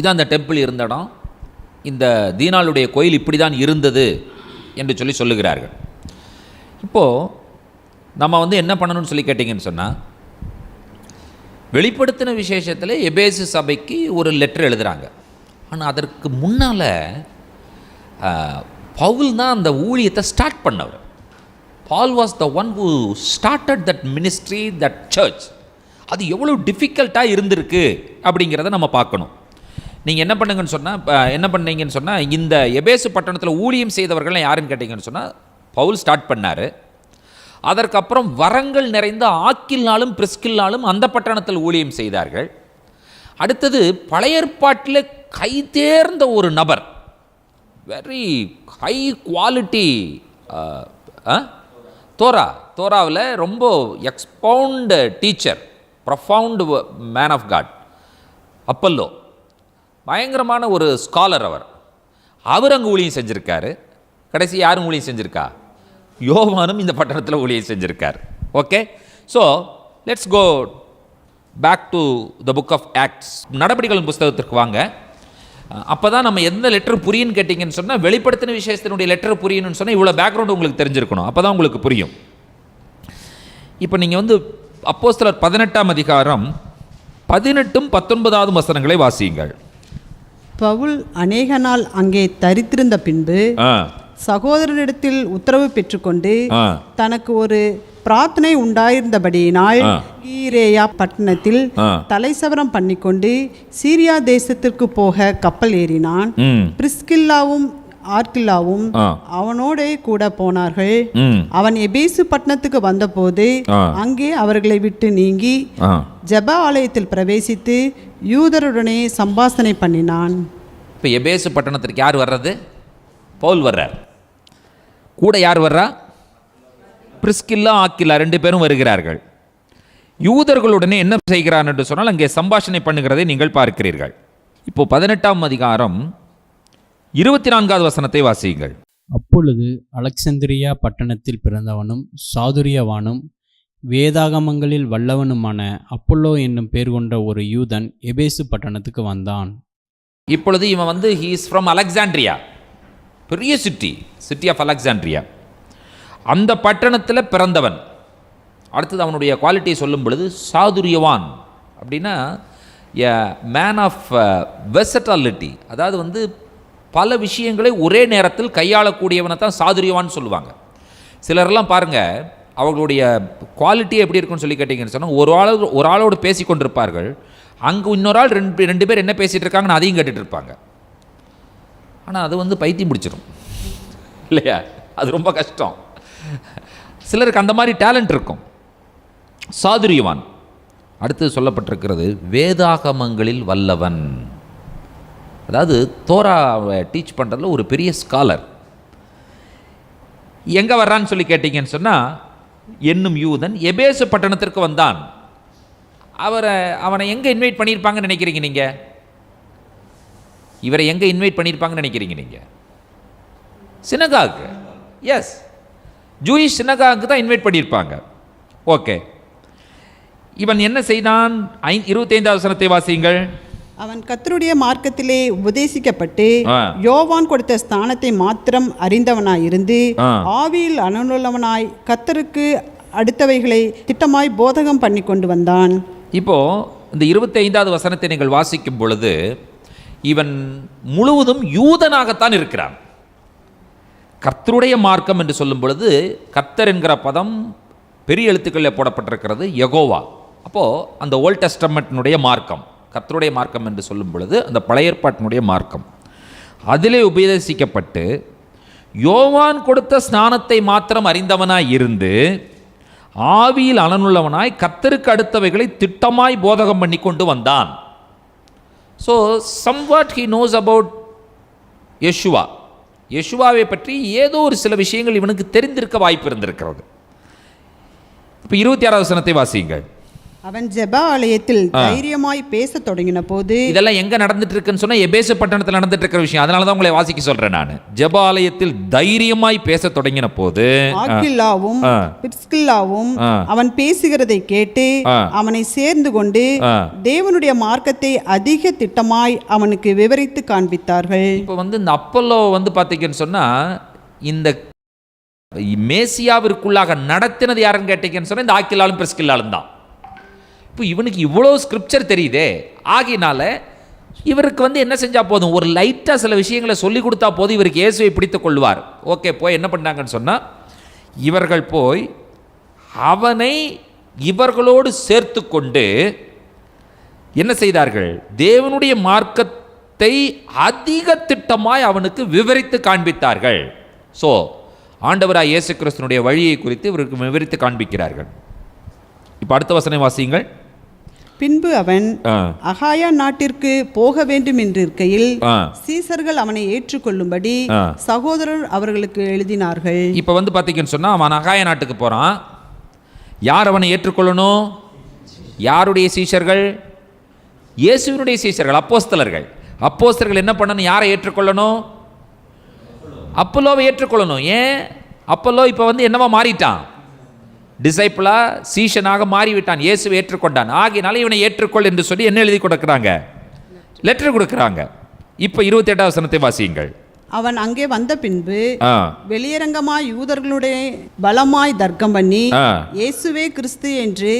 இதான் அந்த டெம்பிள் இருந்த இடம், இந்த தீனாளுடைய கோயில் இப்படி தான் இருந்தது என்று சொல்லி சொல்லுகிறார்கள். இப்போது நம்ம வந்து என்ன பண்ணணும்னு சொல்லி கேட்டிங்கன்னு சொன்னால், வெளிப்படுத்தின விசேஷத்தில் எபேசு சபைக்கு ஒரு லெட்டர் எழுதுகிறாங்க. ஆனால் அதற்கு முன்னால் பவுல் தான் அந்த ஊழியத்தை ஸ்டார்ட் பண்ணவர். Paul was the one who started that ministry, that church. அது எவ்வளோ டிஃபிகல்ட்டாக இருந்திருக்கு அப்படிங்கிறத நம்ம பார்க்கணும். நீங்கள் என்ன பண்ணீங்கன்னு சொன்னால் இந்த எபேசு பட்டணத்தில் ஊழியம் செய்தவர்கள் யாருன்னு கேட்டிங்கன்னு சொன்னால் பவுல் ஸ்டார்ட் பண்ணார். அதற்கப்புறம் வரங்கள் நிறைந்த ஆக்கில்னாலும் பிரிஸ்கில்னாலும் அந்த பட்டணத்தில் ஊழியம் செய்தார்கள். அடுத்தது பழைய ஏற்பாட்டில் கை தேர்ந்த ஒரு நபர், வெரி ஹை குவாலிட்டி, தோராவில் ரொம்ப expound teacher, profound man of God, Apollo, பயங்கரமான ஒரு ஸ்காலர் அவர் அங்கே ஊழியம் செஞ்சுருக்காரு. கடைசி யாரும் ஊழியம் செஞ்சுருக்கா? யோவானும் இந்த பட்டணத்தில் ஊழியம் செஞ்சுருக்கார். Okay, so let's go back to the book of Acts. நடபடிகளின் புஸ்தகத்திற்கு வாங்க. அப்போ தான் நம்ம எந்த லெட்டர் புரியுன்னு கேட்டிங்கன்னு சொன்னால், வெளிப்படுத்தின விசேஷத்தினுடைய லெட்டர் புரியணும்னு சொன்னால் இவ்வளோ பேக்ரவுண்டு உங்களுக்கு தெரிஞ்சிருக்கணும். அப்போ தான் உங்களுக்கு புரியும். இப்போ நீங்கள் வந்து அப்போஸ்தலர் 18ஆம் அதிகாரம் 18 19 வசனங்களை வாசியுங்கள். பவுல் அநேக நாள் அங்கே தரித்திருந்த பின்பு சகோதரனிடத்தில் உத்தரவு பெற்றுக்கொண்டு தனக்கு ஒரு பிரார்த்தனை உண்டாயிருந்தபடியினால் ஈரேயா பட்டணத்தில் தலைசவரம் பண்ணிக்கொண்டு சீரியா தேசத்திற்கு போக கப்பல் ஏறினான். பிரிஸ்கில்லாவும் ஆர்கில்லாவும் அவனோட கூட போனார்கள். அவன் எபேசு பட்டணத்துக்கு வந்தபோது அங்கே அவர்களை விட்டு நீங்கி ஜெப ஆலயத்தில் பிரவேசித்து யூதருடனே சம்பாஷணை பண்ணினான். இப்போ எபேசு பட்டணத்திற்கு யார் வர்றது? பவுல் வர்றார். கூட யார் வர்றா? பிரிஸ்கில்லா ஆக்கில்லா 2 பேரும் வருகிறார்கள். யூதர்களுடனே என்ன செய்கிறான் என்று சொன்னால் அங்கே சம்பாஷணை பண்ணுகிறதை நீங்கள் பார்க்கிறீர்கள். இப்போ 18ஆம் அதிகாரம் 24வது வசனத்தை வாசியுங்கள். அப்பொழுது அலெக்சந்திரியா பட்டணத்தில் பிறந்தவனும் சாதுரியவானும் வேதாகமங்களில் வல்லவனுமான அப்பல்லோ என்னும் பேர் கொண்ட ஒரு யூதன் எபேசு பட்டணத்துக்கு வந்தான். இப்பொழுது இவன் வந்து he is from அலெக்சாண்ட்ரியா, பெரிய சிட்டி ஆஃப் அலெக்சாண்ட்ரியா. அந்த பட்டணத்தில் பிறந்தவன். அடுத்தது அவனுடைய குவாலிட்டியை சொல்லும் பொழுது சாதுரியவான் அப்படின்னா மேன் ஆஃப் வெர்சட்டாலிட்டி, அதாவது வந்து பல விஷயங்களை ஒரே நேரத்தில் கையாளக்கூடியவனை தான் சாதுரியவான்னு சொல்லுவாங்க. சிலரெல்லாம் பாருங்கள், அவர்களுடைய குவாலிட்டி எப்படி இருக்குன்னு சொல்லி கேட்டிங்கன்னு சொன்னால், ஒரு ஆளோடு பேசி கொண்டிருப்பார்கள், அங்கே இன்னொரு ஆள் ரெண்டு பேர் என்ன பேசிகிட்டு இருக்காங்கன்னு அதையும் கேட்டுட்டு இருப்பாங்க. ஆனால் அது வந்து பைத்தியம் பிடிச்சிடும் இல்லையா? அது ரொம்ப கஷ்டம். சிலருக்கு அந்த மாதிரி டேலண்ட் இருக்கும். சாதுரியவான். அடுத்து சொல்லப்பட்டிருக்கிறது வேதாகமங்களில் வல்லவன், அதாவது தோராவை டீச் பண்ணுறதுல ஒரு பெரிய ஸ்காலர். எங்கே வர்றான்னு சொல்லி கேட்டிங்கன்னு சொன்னால், என்னும் யூதன் எபேசு பட்டணத்திற்கு வந்தான். அவனை எங்கே இன்வைட் பண்ணியிருப்பாங்கன்னு நினைக்கிறீங்க நீங்கள்? இவரை எங்கே இன்வைட் பண்ணியிருப்பாங்கன்னு நினைக்கிறீங்க நீங்கள்? சினகாக்கு. எஸ், ஜூயிஷ் சினகாக்கு தான் இன்வைட் பண்ணியிருப்பாங்க. ஓகே, இவன் என்ன செய்தான்? 25வது வசனத்தை வாசியுங்கள். அவன் கர்த்தருடைய மார்க்கத்திலே உபதேசிக்கப்பட்டு யோவான் கொடுத்த ஸ்தானத்தை மாத்திரம் அறிந்தவனாயிருந்து ஆவியில் அனுள்ளவனாய் கர்த்தருக்கு அடுத்தவைகளை திட்டமாய் போதகம் பண்ணி கொண்டு வந்தான். இப்போ இந்த 25வது வசனத்தை நீங்கள் வாசிக்கும் பொழுது இவன் முழுவதும் யூதனாகத்தான் இருக்கிறான். கர்த்தருடைய மார்க்கம் என்று சொல்லும் பொழுது கர்த்தர் என்கிற பதம் பெரிய எழுத்துக்களில் போடப்பட்டிருக்கிறது, யெகோவா. அப்போது அந்த ஓல்ட் டெஸ்டமெண்ட்டினுடைய மார்க்கம், கர்த்தருடைய மார்க்கம் என்று சொல்லும் பொழுது அந்த பழைய ஏற்பாட்டினுடைய மார்க்கம், அதிலே உபதேசிக்கப்பட்டு யோவான் கொடுத்த ஸ்நானத்தை மாத்திரம் அறிந்தவனாய் இருந்து ஆவியில் அனனுள்ளவனாய் கர்த்தருக்கு அடுத்தவைகளை திட்டமாய் போதகம் பண்ணி கொண்டு வந்தான். So somewhat he knows about யெஷுவாவை பற்றி ஏதோ ஒரு சில விஷயங்கள் இவனுக்கு தெரிந்திருக்க வாய்ப்பு இருந்திருக்கிறது. இப்போ 26வது வசனத்தை வாசியுங்கள். அவன் ஜெப ஆலயத்தில் தைரியமாய் பேசத் தொடங்கின போது, இதெல்லாம் எங்க நடந்துட்டு இருக்குன்னு சொன்னா எபேசு பட்டணத்தில் நடந்துட்டு இருக்கிற விஷயம். அதனாலதான் உங்களை வாசிக்க சொல்றேன் நான். ஜெப ஆலயத்தில் தைரியமாய் பேச தொடங்கின போது ஆக்கில்லாவும் பிரிஸ்கில்லாவும் அவன் பேசுகிறதை கேட்டு அவனை சேர்ந்து கொண்டு தேவனுடைய மார்க்கத்தை அதிக திட்டமாய் அவனுக்கு விவரித்து காண்பித்தார்கள். இப்போ இந்த அப்பல்லோ பாத்தீங்கன்னு சொன்னா இந்த மேசியாவிற்குள்ளாக நடத்தினது யாருன்னு கேட்டீங்கன்னு சொன்னா இந்த ஆக்கில்லாலும் பிரிஸ்கில்லாலும் தான். இப்போ இவனுக்கு இவ்வளோ ஸ்கிரிப்சர் தெரியுதே, ஆகினால இவருக்கு என்ன செஞ்சால் போதும், ஒரு லைட்டாக சில விஷயங்களை சொல்லி கொடுத்தா போதும், இவருக்கு இயேசுவை பிடித்து கொள்வார். ஓகே, போய் என்ன பண்ணாங்கன்னு சொன்னால், இவர்கள் போய் அவனை இவர்களோடு சேர்த்து கொண்டு என்ன செய்தார்கள், தேவனுடைய மார்க்கத்தை அதிக திட்டமாய் அவனுக்கு விவரித்து காண்பித்தார்கள். ஸோ ஆண்டவராய் இயேசு கிறிஸ்துனுடைய வழியை குறித்து இவருக்கு விவரித்து காண்பிக்கிறார்கள். இப்போ அடுத்த வசனம் வாசியுங்கள். பின்பு அவன் அகாயா நாட்டிற்கு போக வேண்டும் என்று இருக்கையில் சீசர்கள் அவனை ஏற்றுக்கொள்ளும்படி சகோதரர் அவர்களுக்கு எழுதினார்கள். இப்போ பார்த்தீங்கன்னு சொன்னா அவன் அகாயா நாட்டுக்கு போறான். யார் அவனை ஏற்றுக்கொள்ளணும்? யாருடைய சீஷர்கள்? இயேசுவினுடைய சீஷர்கள், அப்போஸ்தலர்கள். அப்போஸ்தலர்கள் என்ன பண்ணணும்? யாரை ஏற்றுக்கொள்ளணும்? அப்பல்லோவை ஏற்றுக்கொள்ளணும். ஏன்? அப்பல்லோ இப்போ என்னவா மாறிட்டான்? டிசைப்பிளா, சீஷனாக மாறிவிட்டான். இயேசுவை ஏற்றுக்கொண்டான். ஆகினால இவனை ஏற்றுக்கொள் என்று சொல்லி என்ன எழுதி கொடுக்குறாங்க? லெட்டர் கொடுக்குறாங்க. இப்போ 28வது வசனத்தை வாசியுங்கள். அவன் அங்கே வந்த பின்பு வெளியரங்கமாய் யூதர்களுடைய பலமாய் தர்க்கம் பண்ணி இயேசுவே கிறிஸ்து என்று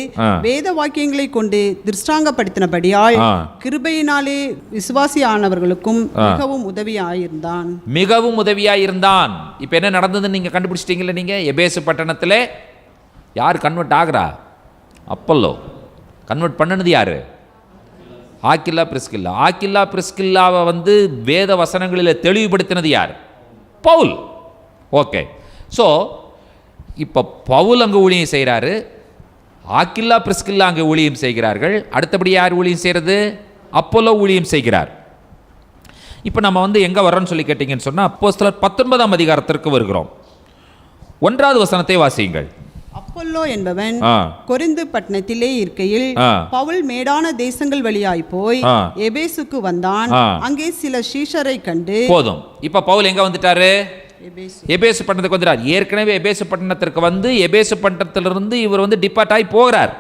வேத வாக்கியங்களை கொண்டு திருஷ்டாங்கப்படுத்தினபடியால் கிருபையினாலே விசுவாசியானவர்களுக்கும் மிகவும் உதவியாயிருந்தான். மிகவும் உதவியாயிருந்தான். இப்போ என்ன நடந்ததுன்னு நீங்க கண்டுபிடிச்சிட்டீங்களா? நீங்க எபேசு பட்டணத்தில் யார் கன்வெர்ட் ஆகிறா? அப்பல்லோ. கன்வெர்ட் பண்ணனது யாரு? Aquila Priscilla. ஆக்கில்லா பிரிஸ்கில்லாவை வேத வசனங்களில் தெளிவுபடுத்தினது யார்? பவுல். ஓகே, ஸோ இப்போ பவுல் அங்கே ஊழியம் செய்கிறாரு, ஆக்கில்லா பிரிஸ்கில்லா அங்கே ஊழியம் செய்கிறார்கள். அடுத்தபடி யார் ஊழியம் செய்கிறது? அப்பல்லோ ஊழியம் செய்கிறார். இப்போ நம்ம எங்கே வரோன்னு சொல்லி கேட்டிங்கன்னு சொன்னால் அப்போஸ்தலர் 19ஆம் அதிகாரத்திற்கு வருகிறோம். 1வது வசனத்தை வாசியுங்கள். அப்பல்லோ என்பவன் கொரிந்து பட்டணத்திலே இருக்கையில் பவுல் மேடான தேசங்கள் வழியாய் போய் எபேசுக்கு வந்தான். அங்கே சில சீஷரை கண்டு போதும். இப்ப பவுல் எங்க வந்துட்டாரு? எபேசு பட்டணத்துக்கு வந்துட்டார். ஏற்கனவே எபேசு பட்டணத்திற்கு எபேசு பட்டணத்திலிருந்து இவர் டிபார்ட் ஆகி போகிறார்.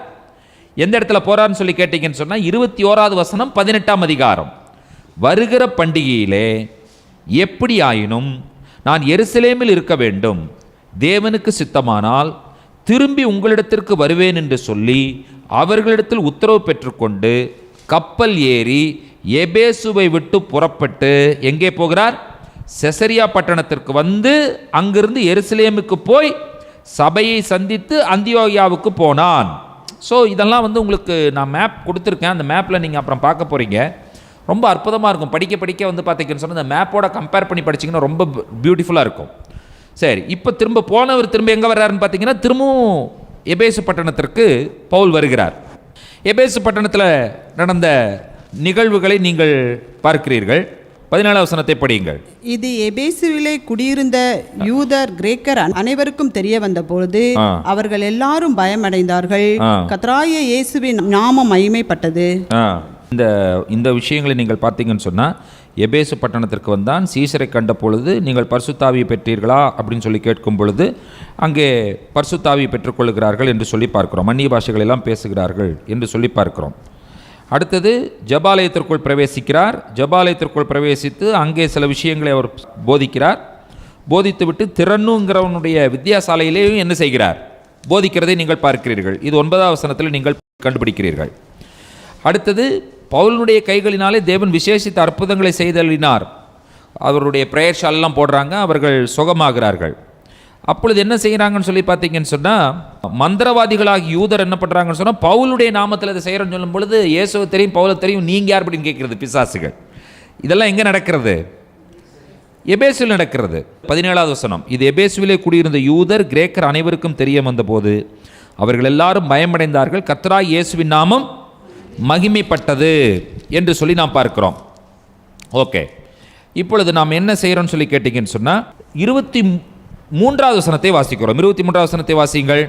எந்த இடத்துல போறாருன்னு சொல்லி கேட்டீங்கன்னு சொன்னா 21வது வசனம் 18ஆம் அதிகாரம். வருகிற பண்டிகையிலே எப்படி ஆயினும் நான் எருசலேமில் இருக்க வேண்டும், தேவனுக்கு சித்தமானால் திரும்பி உங்களிடத்திற்கு வருவேன் என்று சொல்லி அவர்களிடத்தில் உத்தரவு பெற்றுக்கொண்டு கப்பல் ஏறி எபேசுவை விட்டு புறப்பட்டு எங்கே போகிறார்? செசரியா பட்டணத்திற்கு அங்கிருந்து எருசலேமுக்கு போய் சபையை சந்தித்து அந்தியோகியாவுக்கு போனான். ஸோ இதெல்லாம் உங்களுக்கு நான் மேப் கொடுத்துருக்கேன். அந்த மேப்பில் நீங்கள் அப்புறம் பார்க்க போகிறீங்க. ரொம்ப அற்புதமாக இருக்கும். படிக்க படிக்க பார்த்தீங்கன்னு சொன்னால் இந்த மேப்போட கம்பேர் பண்ணி படிச்சிங்கன்னா ரொம்ப பியூட்டிஃபுல்லாக இருக்கும். சரி, இப்போ போனவர் திரும்ப எங்கே வர்றாருன்னு பார்த்தீங்கன்னா திரும்பவும் எபேசு பட்டணத்திற்கு பவுல் வருகிறார். எபேசு பட்டணத்தில் நடந்த நிகழ்வுகளை நீங்கள் பார்க்கிறீர்கள். 17ஆம் வசனத்தை படியுங்கள். இது எபேசுவிலே குடியிருந்த யூதர் கிரேக்கர் அனைவருக்கும் தெரிய வந்த பொழுது அவர்கள் எல்லாரும் பயமடைந்தார்கள். கர்த்தராகிய இயேசுவின் நாமம் மகிமைப்பட்டது. இந்த விஷயங்களை நீங்கள் பார்த்தீங்கன்னு சொன்னால் எபேசு பட்டணத்திற்கு வந்தான். சீசரை கண்ட பொழுது நீங்கள் பரிசுத்தாவியை பெற்றீர்களா அப்படின்னு சொல்லி கேட்கும் பொழுது அங்கே பரிசுத்தாவியை பெற்றுக்கொள்கிறார்கள் என்று சொல்லி பார்க்கிறோம். அந்நிய பாஷைகள் எல்லாம் பேசுகிறார்கள் என்று சொல்லி பார்க்கிறோம். அடுத்தது ஜபாலயத்திற்குள் பிரவேசிக்கிறார். ஜபாலயத்திற்குள் பிரவேசித்து அங்கே சில விஷயங்களை அவர் போதிக்கிறார். போதித்துவிட்டு திறனுங்கிறவனுடைய வித்தியாசாலையிலேயும் என்ன செய்கிறார்? போதிக்கிறதை நீங்கள் பார்க்கிறீர்கள். இது 9ஆம் வசனத்தில் நீங்கள் கண்டுபிடிக்கிறீர்கள். அடுத்தது பவுலுடைய கைகளினாலே தேவன் விசேஷித்த அற்புதங்களை செய்தலினார். அவருடைய பிரேயர் ஷாலெல்லாம் போடுறாங்க, அவர்கள் சுகமாகிறார்கள். அப்பொழுது என்ன செய்கிறாங்கன்னு சொல்லி பார்த்தீங்கன்னு சொன்னால் மந்திரவாதிகளாகி யூதர் என்ன பண்ணுறாங்கன்னு சொன்னால் பவுலுடைய நாமத்தில் இதை செய்கிறோன்னு சொல்லும் பொழுது இயேசுவை தெரியும், பவுலை தெரியும், நீங்கள் யார் அப்படின்னு கேட்குறது பிசாசுகள். இதெல்லாம் எங்கே நடக்கிறது? எபேசுவில் நடக்கிறது. 17ஆவது வசனம். இது எபேசுவிலே குடியிருந்த யூதர் கிரேக்கர் அனைவருக்கும் தெரிய வந்தபோது அவர்கள் எல்லாரும் பயமடைந்தார்கள். கர்த்தராகிய இயேசுவின் நாமம் மகிமைப்பட்டது என்று சொல்லி நாம் பார்க்கிறோம். ஓகே, இப்பொழுது நாம் என்ன செய்கிறோம்னு சொல்லி கேட்டீங்கன்னு சொன்னால் 23ஆவது வசனத்தை வாசிக்கிறோம். 23ஆவது வசனத்தை வாசியுங்கள்.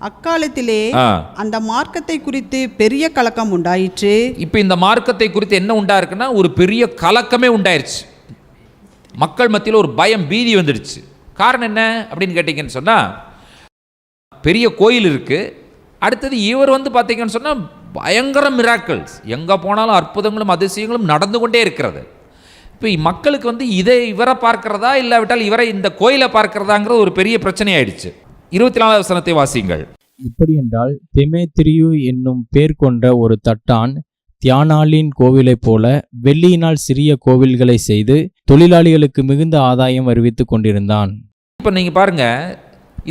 அக்காலத்திலே அந்த மார்க்கத்தை குறித்து பெரிய கலக்கம் உண்டாயிற்று. இப்போ இந்த மார்க்கத்தை குறித்து என்ன உண்டா இருக்குன்னா ஒரு பெரிய கலக்கமே உண்டாயிருச்சு. மக்கள் மத்தியில் ஒரு பயம், பீதி வந்துடுச்சு. காரணம் என்ன அப்படின்னு கேட்டீங்கன்னு சொன்னால், பெரிய கோயில் இருக்குது. அடுத்தது இவர் பார்த்தீங்கன்னு சொன்னால் பயங்கர மிராக்கிள்ஸ், எங்கே போனாலும் அற்புதங்களும் அதிசயங்களும் நடந்து கொண்டே இருக்கிறது. இப்போ மக்களுக்கு இவரை பார்க்கிறதா இல்லாவிட்டால் இவரை இந்த கோயிலை பார்க்கிறதாங்கிற ஒரு பெரிய பிரச்சனை ஆயிடுச்சு. 24வது வசனத்தை வாசியுங்கள். இப்படி என்றால் தெமேத்திரியு என்னும் பேர் கொண்ட ஒரு தட்டான் தியானாளின் கோவிலைப் போல வெள்ளியினால் சிறிய கோவில்களை செய்து தொழிலாளிகளுக்கு மிகுந்த ஆதாயம் அறிவித்துக் கொண்டிருந்தான். இப்போ நீங்கள் பாருங்கள்,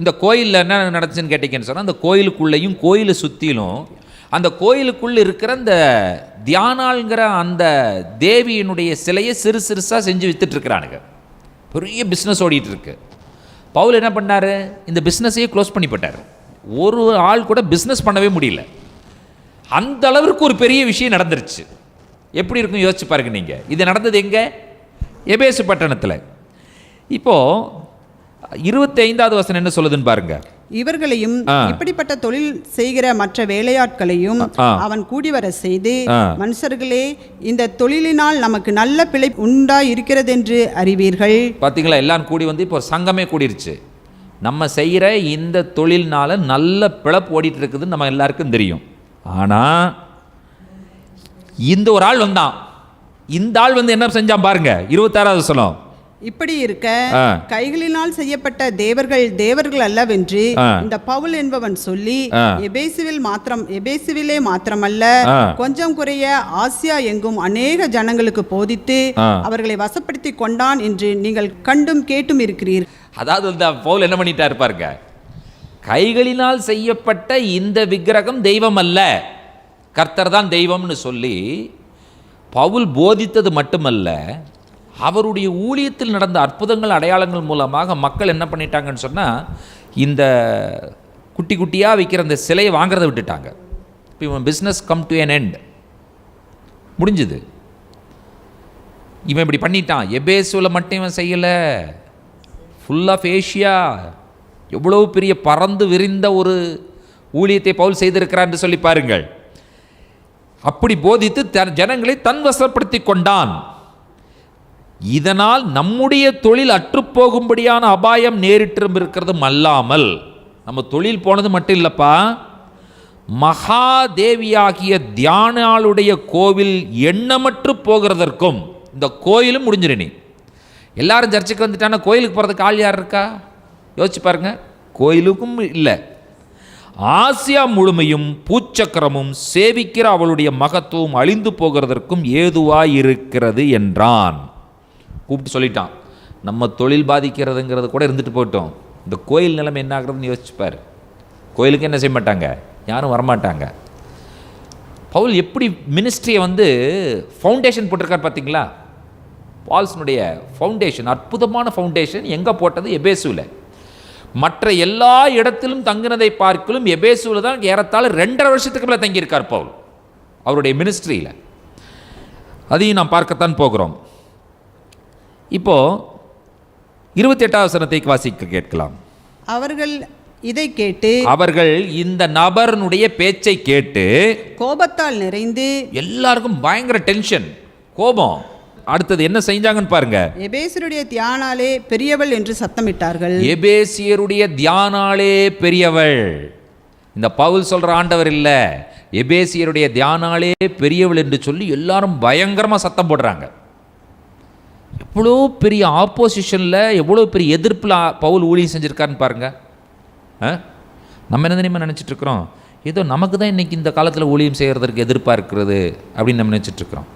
இந்த கோயிலில் என்ன நடந்துச்சுன்னு கேட்டீங்கன்னு சொன்னால், அந்த கோயிலுக்குள்ளேயும் கோயிலை சுற்றிலும் அந்த கோயிலுக்குள்ளே இருக்கிற அந்த தியானாளுங்கிற அந்த தேவியினுடைய சிலையை சிறு சிறுசாக செஞ்சு வித்துட்ருக்கிறானுங்க. பெரிய பிஸ்னஸ் ஓடிட்டு இருக்கு. பவுல் என்ன பண்ணார்? இந்த பிஸ்னஸையே க்ளோஸ் பண்ணி போட்டார். ஒரு ஆள் கூட பிஸ்னஸ் பண்ணவே முடியல. அந்த அளவிற்கு ஒரு பெரிய விஷயம் நடந்துருச்சு. எப்படி இருக்கும் யோசிச்சு பாருங்க நீங்கள். இது நடந்தது எங்கே? எபேசு பட்டணத்தில். இப்போது 25வது வசனம் என்ன சொல்லுதுன்னு பாருங்க. இவர்களையும் இப்படிப்பட்ட தொழில் செய்கிற மற்ற வேலையாட்களையும் அவன் கூடி வர செய்து, மனுஷர்களே, இந்த தொழிலினால் நமக்கு நல்ல பிழை உண்டா இருக்கிறது என்று அறிவீர்கள். பார்த்தீங்களா, எல்லாம் கூடி இப்போ சங்கமே கூடிருச்சு. நம்ம செய்கிற இந்த தொழில்னால நல்ல பிழப்பு ஓடிட்டு இருக்குதுன்னு நம்ம எல்லாருக்கும் தெரியும். ஆனால் இந்த ஒரு ஆள் வந்தான். இந்த ஆள் என்ன செஞ்சான் பாருங்க. 26வது வசனம். இப்படி இருக்க கைகளினால் செய்யப்பட்ட தேவர்கள் அல்லவென்று இந்த பவுல் என்பவன் சொல்லி எபேசுவிலே மாத்திரமல்ல கொஞ்சம் குறைய ஆசியா எங்கும் அநேக ஜனங்களுக்கு போதித்து அவர்களை வசப்படுத்தி கொண்டான் என்று நீங்கள் கண்டும் கேட்டும் இருக்கிறீர்கள். அதாவது பவுல் என்ன பண்ணிட்டாரு பாருங்க. கைகளினால் செய்யப்பட்ட இந்த விக்கிரகம் தெய்வம் அல்ல, கர்த்தர் தான் தெய்வம்னு சொல்லி பவுல் போதித்தது மட்டுமல்ல, அவருடைய ஊழியத்தில் நடந்த அற்புதங்கள் அடையாளங்கள் மூலமாக மக்கள் என்ன பண்ணிட்டாங்கன்னு சொன்னால், இந்த குட்டி குட்டியாக வைக்கிற அந்த சிலையை வாங்கிறத விட்டுட்டாங்க. இப்போ இவன் business come to N end, முடிஞ்சுது. இவன் இப்படி பண்ணிட்டான். எபேசுவில் மட்டும் இவன் செய்யலை, ஃபுல் ஆஃப் ஏஷியா எவ்வளோ பெரிய பறந்து விரிந்த ஒரு ஊழியத்தை பவுல் செய்திருக்கிறார் என்று சொல்லி பாருங்கள். அப்படி போதித்து ஜனங்களை தன்வசப்படுத்தி கொண்டான். இதனால் நம்முடைய தொழில் அற்றுப்போகும்படியான அபாயம் நேரிட்டு இருக்கிறதும் அல்லாமல், நம்ம தொழில் போனது மட்டும் இல்லைப்பா, மகாதேவியாகிய தியானாளுடைய கோவில் எண்ணமற்று போகிறதற்கும் இந்த கோயிலும் முடிஞ்சிருனி. எல்லாரும் சர்ச்சுக்கு வந்துட்டானா கோயிலுக்கு போகிறதுக்கு ஆள் யார் இருக்கா? யோசிச்சு பாருங்க. கோயிலுக்கும் இல்லை. ஆசியா முழுமையும் பூச்சக்கரமும் சேவிக்கிற அவளுடைய மகத்துவம் அழிந்து போகிறதற்கும் ஏதுவாய் இருக்கிறது என்றான். கூப்பிட்டு சொல்லிட்டான். நம்ம தொழில் பாதிக்கிறதுங்கிறது கூட இருந்துட்டு போட்டோம், இந்த கோயில் நிலைமை என்ன ஆகுறதுன்னு யோசிச்சுப்பார். கோயிலுக்கு என்ன செய்ய மாட்டாங்க, யாரும் வரமாட்டாங்க. பவுல் எப்படி மினிஸ்ட்ரியை ஃபவுண்டேஷன் போட்டிருக்கார் பார்த்தீங்களா? பால்ஸனுடைய ஃபவுண்டேஷன், அற்புதமான ஃபவுண்டேஷன் எங்கே போட்டது? எபேசுவில். மற்ற எல்லா இடத்திலும் தங்கினதை பார்க்கலும் எபேசுவில் தான் ஏறத்தாழ 2.5 வருஷத்துக்கு மேலே தங்கியிருக்கார் பவுல் அவருடைய மினிஸ்ட்ரியில். அதையும் நாம் பார்க்கத்தான் போகிறோம். இப்போ 28வது வசனத்தை வாசிக்க கேட்கலாம். அவர்கள் இதை கேட்டு, அவர்கள் இந்த நபருடைய பேச்சை கேட்டு கோபத்தால் நிறைந்து, எல்லாருக்கும் பயங்கர டென்ஷன், கோபம். அடுத்தது என்ன செஞ்சாங்கன்னு பாருங்க. எபேசியருடைய தியானாலே பெரியவள் என்று சத்தமிட்டார்கள். எபேசியருடைய தியானாலே பெரியவள். இந்த பவுல் சொல்ற ஆண்டவர் இல்ல, எபேசியருடைய தியானாலே பெரியவள் என்று சொல்லி எல்லாரும் பயங்கரமா சத்தம் போடுறாங்க. எவ்வளோ பெரிய ஆப்போசிஷன்ல, எவ்வளோ பெரிய எதிர்ப்பில் பவுல் ஊழியம் செஞ்சிருக்காருன்னு பாருங்க. நம்ம என்ன தெரியுமா நினைச்சிட்டு இருக்கிறோம், ஏதோ நமக்கு தான் இன்னைக்கு இந்த காலத்தில் ஊழியம் செய்யறதுக்கு எதிர்ப்பாக இருக்கிறது அப்படின்னு நம்ம நினைச்சிட்டு இருக்கிறோம்.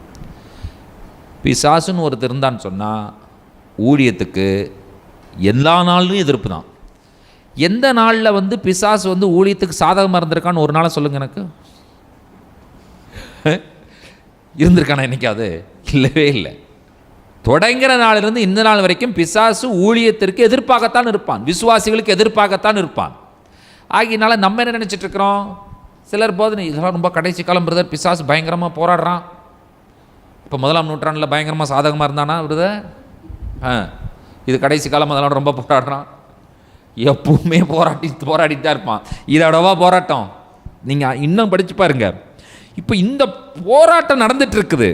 பிசாசுன்னு ஒருத்தர் இருந்தான்னு சொன்னால் ஊழியத்துக்கு எல்லா நாள்லையும் எதிர்ப்பு தான். எந்த நாளில் பிசாசு ஊழியத்துக்கு சாதகமாக இருந்திருக்கான்னு ஒரு நாளை சொல்லுங்க எனக்கு. இருந்திருக்கானா என்னைக்காவது? இல்லவே இல்லை. தொடங்கிற நாளிலிருந்து இந்த நாள் வரைக்கும் பிசாசு ஊழியத்திற்கு எதிர்ப்பாகத்தான் இருப்பான், விசுவாசிகளுக்கு எதிர்ப்பாகத்தான் இருப்பான். ஆகியனால நம்ம என்ன நினச்சிட்டு இருக்கிறோம், சிலர் போது இதெல்லாம் ரொம்ப கடைசி காலம் பிரதர், பிசாசு பயங்கரமாக போராடுறான். இப்போ 1ஆம் நூற்றாண்டில் பயங்கரமாக சாதகமாக இருந்தானா பிரதர்? இது கடைசி காலம் அதெல்லாம் ரொம்ப போராடுறான். எப்பவுமே போராடிட்டு தான் இருப்பான். இதோடவா போராட்டம்? நீங்கள் இன்னும் படித்து பாருங்க. இப்போ இந்த போராட்டம் நடந்துட்டு இருக்குது.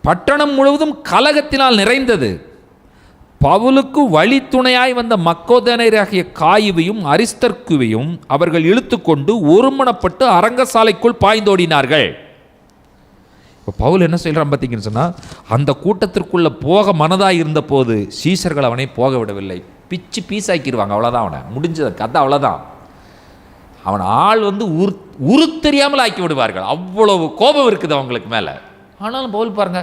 பட்டணம் முழுவதும் கலகத்தினால் நிறைந்தது. பவுலுக்கு வழித்துணையாய் வந்த மக்கோதனராகிய காயுவையும் அரிஸ்தர்க்குவையும் அவர்கள் இழுத்துக்கொண்டு ஒருமனப்பட்டு அரங்கசாலைக்குள் பாய்ந்தோடினார்கள். இப்போ பவுல் என்ன சொல்கிறான் பார்த்தீங்கன்னு சொன்னால், அந்த கூட்டத்திற்குள்ளே போக மனதாக இருந்த போது சீசர்கள் அவனை போக விடவில்லை. பிச்சு பீஸாக்கிடுவாங்க, அவ்வளோதான். அவனை முடிஞ்சது கதை, அவ்வளோதான். அவன் ஆள் வந்து தெரியாமல் ஆக்கி விடுவார்கள். அவ்வளவு கோபம் இருக்குது அவங்களுக்கு மேலே. ஆனாலும் பவுல் பாருங்க,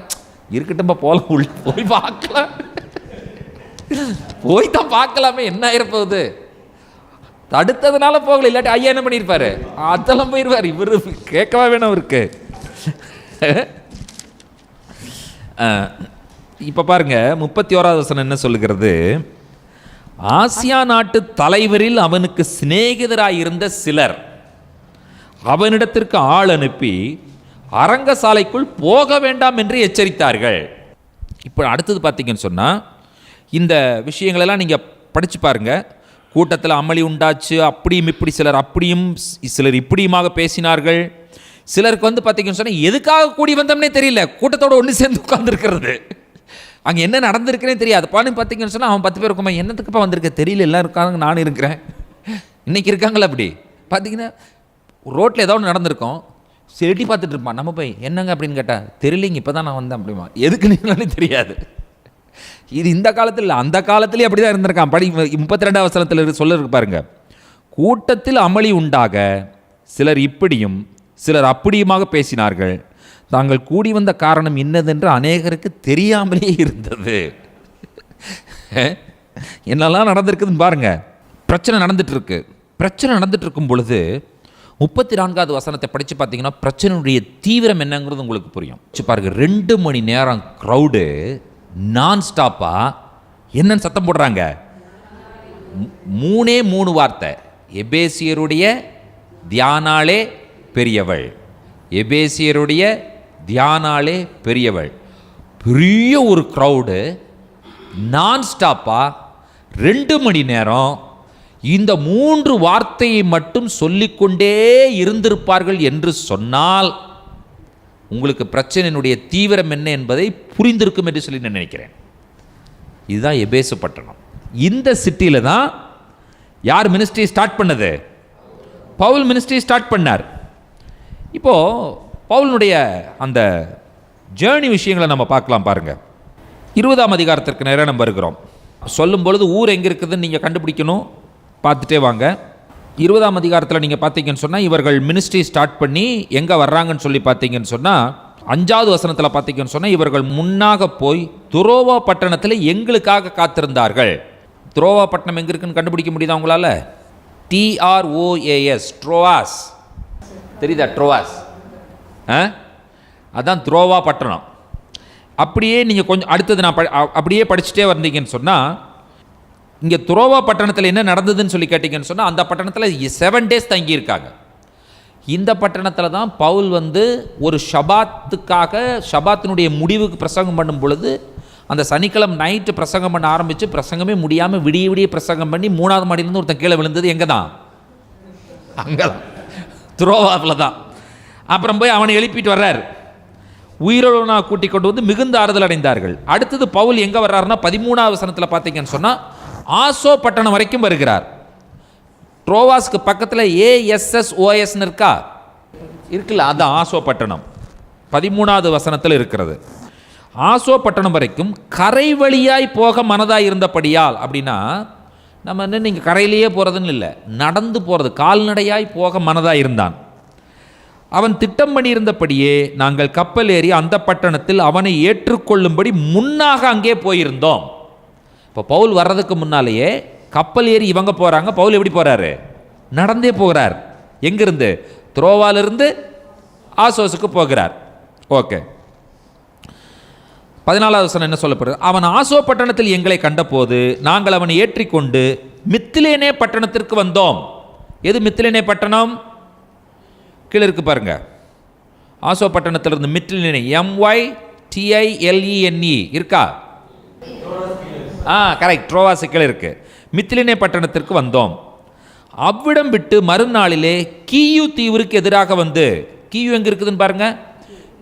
இருக்கட்டும்பா போல, உள்ள போய் பார்க்கலாம், போய் தான் பார்க்கலாமே, என்ன ஆயிருப்போகுது, தடுத்ததுனால போகல. இல்லாட்டி ஐயா என்ன பண்ணியிருப்பாரு, அதெல்லாம் போயிருவார். இவரு கேட்கவா வேணும் அவருக்கு. இப்போ பாருங்க 31வது வசனம் என்ன சொல்லுகிறது? ஆசியா நாட்டு தலைவரில் அவனுக்கு சிநேகிதராயிருந்த சிலர் அவனிடத்திற்கு ஆள் அனுப்பி அரங்கசாலைக்குள் போக வேண்டாம் என்று எச்சரித்தார்கள். இப்போ அடுத்தது பார்த்தீங்கன்னு சொன்னால், இந்த விஷயங்களெல்லாம் நீங்கள் படித்து பாருங்கள். கூட்டத்தில் அமளி உண்டாச்சு, அப்படியும் இப்படி சிலர் அப்படியும் சிலர் இப்படியுமாக பேசினார்கள். சிலருக்கு வந்து பார்த்தீங்கன்னு சொன்னால் எதுக்காக கூடி வந்தோம்னே தெரியல, கூட்டத்தோடு ஒன்று சேர்ந்து உட்காந்துருக்கிறது. அங்கே என்ன நடந்திருக்குன்னே தெரியாது. பான்னு பார்த்தீங்கன்னு சொன்னால் அவன் 10 பேர் இருக்குமா, என்னத்துக்குப்பா வந்திருக்க தெரியல, எல்லாம் இருக்காங்க, நானும் இருக்கிறேன். இன்றைக்கி இருக்காங்களா அப்படி பார்த்தீங்கன்னா, ரோட்டில் ஏதோ ஒன்று நடந்திருக்கோம், செடி பார்த்துட்டு இருப்பான். நம்ம போய் என்னங்க அப்படின்னு கேட்டால் தெரியலிங்க, இப்போ தான் நான் வந்தேன் அப்படிமா. எதுக்கு நீங்களே தெரியாது. இது இந்த காலத்தில் இல்லை, அந்த காலத்துலேயே அப்படி தான் இருந்திருக்கான். 32வது வசனத்தில் சொல்லிருக்கு பாருங்க. கூட்டத்தில் அமளி உண்டாக சிலர் இப்படியும் சிலர் அப்படியுமாக பேசினார்கள். தாங்கள் கூடி வந்த காரணம் இன்னதென்று அநேகருக்கு தெரியாமலே இருந்தது. என்னெல்லாம் நடந்திருக்குதுன்னு பாருங்க. பிரச்சனை நடந்துட்டு இருக்கு. பிரச்சனை நடந்துட்டு இருக்கும் பொழுது 34வது வசனத்தை படித்து பார்த்தீங்கன்னா பிரச்சனையுடைய தீவிரம் என்னங்கிறது உங்களுக்கு புரியும். பாருங்க, 2 மணி நேரம் க்ரௌடு நான் ஸ்டாப்பா என்னன்னு சத்தம் போடுறாங்க. 3 வார்த்தை. எபேசியருடைய தியானாலே பெரியவள், எபேசியருடைய தியானாலே பெரியவள். பெரிய ஒரு க்ரௌடு நான் ஸ்டாப்பா 2 மணி நேரம் இந்த 3 வார்த்தையை மட்டும் சொல்லிக்கொண்டே இருந்திருப்பார்கள் என்று சொன்னால் உங்களுக்கு பிரச்சனையினுடைய தீவிரம் என்ன என்பதை புரிந்திருக்கும் என்று சொல்லி நான் நினைக்கிறேன். இதுதான் எபேசு பட்டணம். இந்த சிட்டியில் தான் யார் மினிஸ்ட்ரி ஸ்டார்ட் பண்ணது? பவுல் மினிஸ்ட்ரி ஸ்டார்ட் பண்ணார். இப்போது பவுலினுடைய அந்த ஜேர்னி விஷயங்களை நம்ம பார்க்கலாம். பாருங்கள், 20ஆம் அதிகாரத்திற்கு நேரம் நம்ம வருகிறோம். சொல்லும் பொழுது ஊர் எங்கே இருக்குதுன்னு நீங்கள் கண்டுபிடிக்கணும், பார்த்துட்டே வாங்க. 20ஆம் அதிகாரத்தில் நீங்கள் பார்த்தீங்கன்னு சொன்னால் இவர்கள் மினிஸ்ட்ரி ஸ்டார்ட் பண்ணி எங்கே வர்றாங்கன்னு சொல்லி பார்த்தீங்கன்னு சொன்னால் 5வது வசனத்தில் பார்த்தீங்கன்னு சொன்னால் இவர்கள் முன்னாக போய் துரோவா பட்டணத்தில் எங்களுக்காக காத்திருந்தார்கள். துரோவா பட்டணம் எங்கே இருக்குன்னு கண்டுபிடிக்க முடியுதா உங்களால்? TROAS, ட்ரோவாஸ். தெரியுதா? ட்ரோவாஸ் அதான் துரோவா பட்டணம். அப்படியே நீங்கள் கொஞ்சம் அடுத்தது நான் அப்படியே படிச்சுட்டே வந்தீங்கன்னு சொன்னால் இங்கே துரோவா பட்டணத்தில் என்ன நடந்ததுன்னு சொல்லி கேட்டிங்கன்னு சொன்னால் அந்த பட்டணத்தில் 7 days தங்கியிருக்காங்க. இந்த பட்டணத்தில் தான் பவுல் வந்து ஒரு ஷபாத்தினுடைய முடிவுக்கு பிரசங்கம் பண்ணும் பொழுது அந்த சனிக்கிழமை நைட்டு பிரசங்கம் பண்ண ஆரம்பித்து பிரசங்கமே முடியாமல் விடிய பிரசங்கம் பண்ணி 3வது மாடியிலேருந்து ஒருத்தன் கீழே விழுந்தது எங்கே தான்? அங்கே தான், துரோவாவில் தான். அப்புறம் போய் அவனை எழுப்பிட்டு வர்றார். உயிரோனா கூட்டிக் கொண்டு வந்து மிகுந்த ஆறுதல் அடைந்தார்கள். அடுத்தது பவுல் எங்கே வர்றாருன்னா 13வது வசனத்தில் பார்த்தீங்கன்னு சொன்னால் ஆசோ பட்டணம் வரைக்கும் வருகிறார். ட்ரோவாஸ்க்கு பக்கத்தில் ASSOSன்னு இருக்கா? இருக்குல்ல, அதான் ஆசோ பட்டணம். 13வது வசனத்தில் இருக்கிறது. ஆசோ பட்டணம் வரைக்கும் கரை வழியாய் போக மனதாக இருந்தபடியால், அப்படின்னா நம்ம என்ன நீங்கள் கரையிலேயே போகிறதுன்னு இல்லை, நடந்து போகிறது, கால்நடையாய் போக மனதாக இருந்தான். அவன் திட்டம் பண்ணியிருந்தபடியே நாங்கள் கப்பல் ஏறி அந்த பட்டணத்தில் அவனை ஏற்றுக்கொள்ளும்படி முன்னாக அங்கே போயிருந்தோம். இப்போ பவுல் வர்றதுக்கு முன்னாலேயே கப்பல் ஏறி இவங்க போகிறாங்க. பவுல் எப்படி போகிறாரு? நடந்தே போகிறார். எங்கிருந்து? துரோவாலிருந்து ஆசோஸுக்கு போகிறார். ஓகே, 14வது வசனம் என்ன சொல்லப்படுது? அவன் ஆசோ பட்டணத்தில் எங்களை கண்டபோது நாங்கள் அவனை ஏற்றிக்கொண்டு மித்திலேனே பட்டணத்திற்கு வந்தோம். எது மித்திலேனே பட்டணம்? கீழே இருக்கு பாருங்க. ஆசோ பட்டணத்திலிருந்து மித்திலேனே, MYTILENE இருக்கா? கரெக்ட், ட்ரோவாஸ் கீழே இருக்கு. மித்திலினே பட்டணத்திற்கு வந்தோம். அவ்விடம் விட்டு மறுநாளிலே கீயு தீவிற்கு எதிராக வந்து, கீயு எங்கே இருக்குதுன்னு பாருங்க.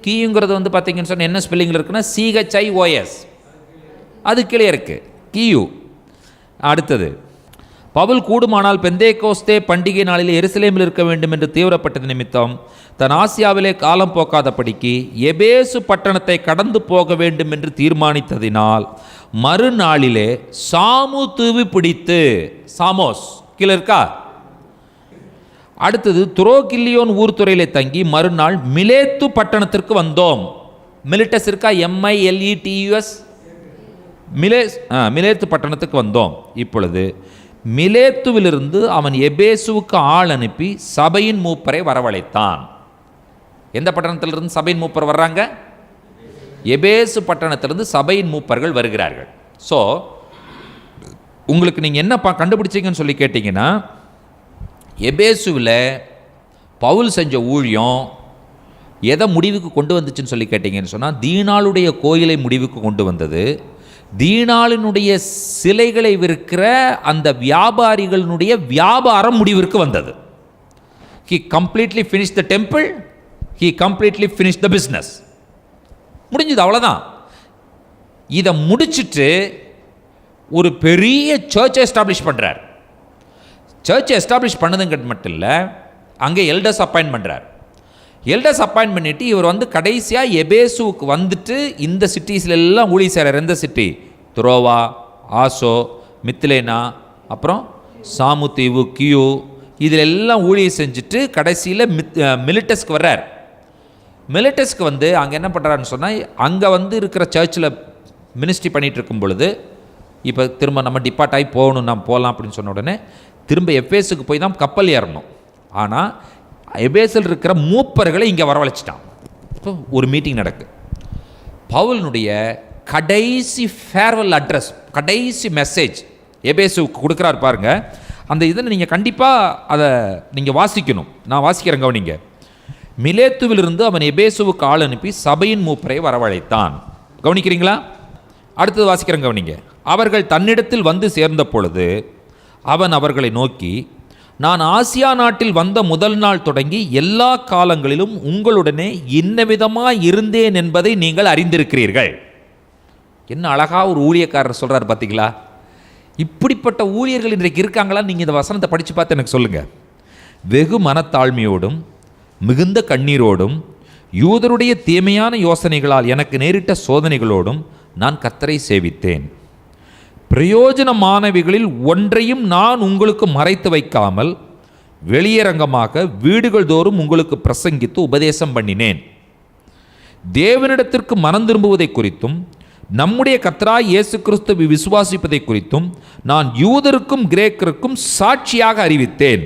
கீயுங்கிறது வந்து பார்த்தீங்கன்னு சொன்னால் என்ன ஸ்பெல்லிங்கில் இருக்குன்னா CHIOS, அது கீழே இருக்குது கீயு. அடுத்தது, பவுல் கூடுமானால் பெந்தேகோஸ்தே பண்டிகை நாளில் எருசலேமில் இருக்க வேண்டும் என்று தீவிரப்பட்டது நிமித்தம் தன் ஆசியாவிலே காலம் போக்காதபடிக்கு எபேசு பட்டணத்தை கடந்து போக வேண்டும் என்று தீர்மானித்ததினால் மறுநாளிலே சாமு தீவு பிடித்து, சாமோஸ் கீழே இருக்கா. அடுத்தது, துரோகில்லியோன் ஊர்துறையிலே தங்கி மறுநாள் மிலேத்து பட்டணத்திற்கு வந்தோம். மிலிட்டஸ் இருக்கா, MILETUS, மிலேத்து பட்டணத்துக்கு வந்தோம். இப்பொழுது மிலேத்துவிலிருந்து அவன் எபேசுவுக்கு ஆள் அனுப்பி சபையின் மூப்பரை வரவழைத்தான். எந்த பட்டணத்திலிருந்து சபையின் மூப்பர் வர்றாங்க? எபேசு பட்டணத்திலிருந்து சபையின் மூப்பர்கள் வருகிறார்கள். ஸோ உங்களுக்கு நீங்கள் என்ன கண்டுபிடிச்சிங்கன்னு சொல்லி கேட்டிங்கன்னா, எபேசுவில் பவுல் செஞ்ச ஊழியம் எதை முடிவுக்கு கொண்டு வந்துச்சுன்னு சொல்லி கேட்டிங்கன்னு சொன்னால், தீனாளுடைய கோயிலை முடிவுக்கு கொண்டு வந்தது. தீனாளினுடைய சிலைகளை விற்கிற அந்த வியாபாரிகளினுடைய வியாபாரம் முடிவிற்கு வந்தது. He completely finished the temple, he completely finished the business. முடிஞ்சது, அவ்வளோதான். இதை முடிச்சுட்டு ஒரு பெரிய சர்ச்சை எஸ்டாப்ளிஷ் பண்ணுறார். சர்ச்சை எஸ்டாப்ளிஷ் பண்ணதுங்கிறது மட்டும் இல்லை, அங்கே எல்டர்ஸ் அப்பாயின்ட் பண்ணுறார். எல்டர்ஸ் அப்பாயின்ட் பண்ணிவிட்டு இவர் வந்து கடைசியாக எபேசுவுக்கு வந்துட்டு இந்த சிட்டிஸில் எல்லாம் ஊழி செய்கிறார். எந்த சிட்டி? துரோவா, ஆசோ, மித்திலேனா, அப்புறம் சாமுத்தீவு, கியூ, இதில் எல்லாம் ஊழியை செஞ்சுட்டு கடைசியில் மிலிட்டஸ்க்கு வர்றார். மிலிட்டஸ்க்கு வந்து அங்கே என்ன பண்ணுறாருன்னு சொன்னால், அங்கே வந்து இருக்கிற சர்ச்சில் மினிஸ்ட்ரி பண்ணிகிட்டு இருக்கும் பொழுது, இப்போ திரும்ப நம்ம டிபார்ட் ஆகி போகணும், நம்ம போகலாம் அப்படின்னு சொன்ன உடனே திரும்ப எபேசுக்கு போய் தான் கப்பல் ஏறணும். ஆனால் எபேசில் இருக்கிற மூப்பர்களை இங்கே வரவழைச்சிட்டான். இப்போ ஒரு மீட்டிங் நடக்கு. பவுலினுடைய கடைசி ஃபேர்வெல் அட்ரஸ், கடைசி மெசேஜ் எபேசுக்கு கொடுக்குறாரு பாருங்க. அந்த இதை நீங்கள் கண்டிப்பாக அதை நீங்கள் வாசிக்கணும். நான் வாசிக்கிறேன், கவனிங்க. மிலேத்துவிலிருந்து அவன் எபேசுவுக்கு ஆள் அனுப்பி சபையின் மூப்பரை வரவழைத்தான். கவனிக்கிறீங்களா? அடுத்தது வாசிக்கிறேன், கவனிங்க. அவர்கள் தன்னிடத்தில் வந்து சேர்ந்த பொழுது அவன் அவர்களை நோக்கி, நான் ஆசியா நாட்டில் வந்த முதல் நாள் தொடங்கி எல்லா காலங்களிலும் உங்களுடனே இன்ன விதமாக இருந்தேன் என்பதை நீங்கள் அறிந்திருக்கிறீர்கள். என்ன அழகா ஒரு ஊழியக்காரர் சொல்கிறார் பார்த்தீங்களா? இப்படிப்பட்ட ஊழியர்கள் இன்றைக்கு இருக்காங்களா? நீங்கள் இந்த வசனத்தை படித்து பார்த்து எனக்கு சொல்லுங்கள். வெகு மனத்தாழ்மையோடும் மிகுந்த கண்ணீரோடும் யூதருடைய தீமையான யோசனைகளால் எனக்கு நேரிட்ட சோதனைகளோடும் நான் கர்த்தரை சேவித்தேன். பிரயோஜனமானவைகளில் ஒன்றையும் நான் உங்களுக்கு மறைத்து வைக்காமல் வெளியரங்கமாக வீடுகள் தோறும் உங்களுக்கு பிரசங்கித்து உபதேசம் பண்ணினேன். தேவனிடத்திற்கு மனம் திரும்புவதை குறித்தும் நம்முடைய கர்த்தராகிய இயேசு கிறிஸ்துவை விசுவாசிப்பதை குறித்தும் நான் யூதருக்கும் கிரேக்கருக்கும் சாட்சியாக அறிவித்தேன்.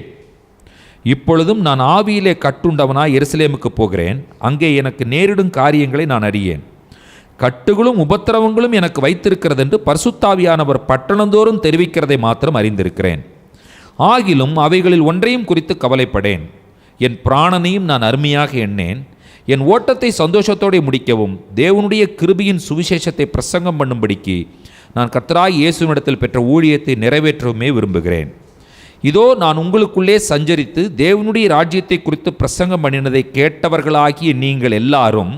இப்பொழுதும் நான் ஆவியிலே கட்டுண்டவனாய் எருசலேமுக்கு போகிறேன். அங்கே எனக்கு நேரிடும் காரியங்களை நான் அறியேன். கட்டுகளும் உபத்திரவங்களும் எனக்கு வைத்திருக்கிறது என்று பரிசுத்தாவியானவர் பட்டணந்தோறும் தெரிவிக்கிறதை மாத்திரம் அறிந்திருக்கிறேன். ஆகிலும் அவைகளில் ஒன்றையும் குறித்து கவலைப்படேன். என் பிராணனையும் நான் அருமையாக எண்ணேன். என் ஓட்டத்தை சந்தோஷத்தோடு முடிக்கவும் தேவனுடைய கிருபையின் சுவிசேஷத்தை பிரசங்கம் பண்ணும்படிக்கு நான் கர்த்தராகிய இயேசுவினிடத்தில் பெற்ற ஊழியத்தை நிறைவேற்றவுமே விரும்புகிறேன். இதோ நான் உங்களுக்குள்ளே சஞ்சரித்து தேவனுடைய ராஜ்யத்தை குறித்து பிரசங்கம் பண்ணினதை கேட்டவர்களாகிய நீங்கள் எல்லாரும்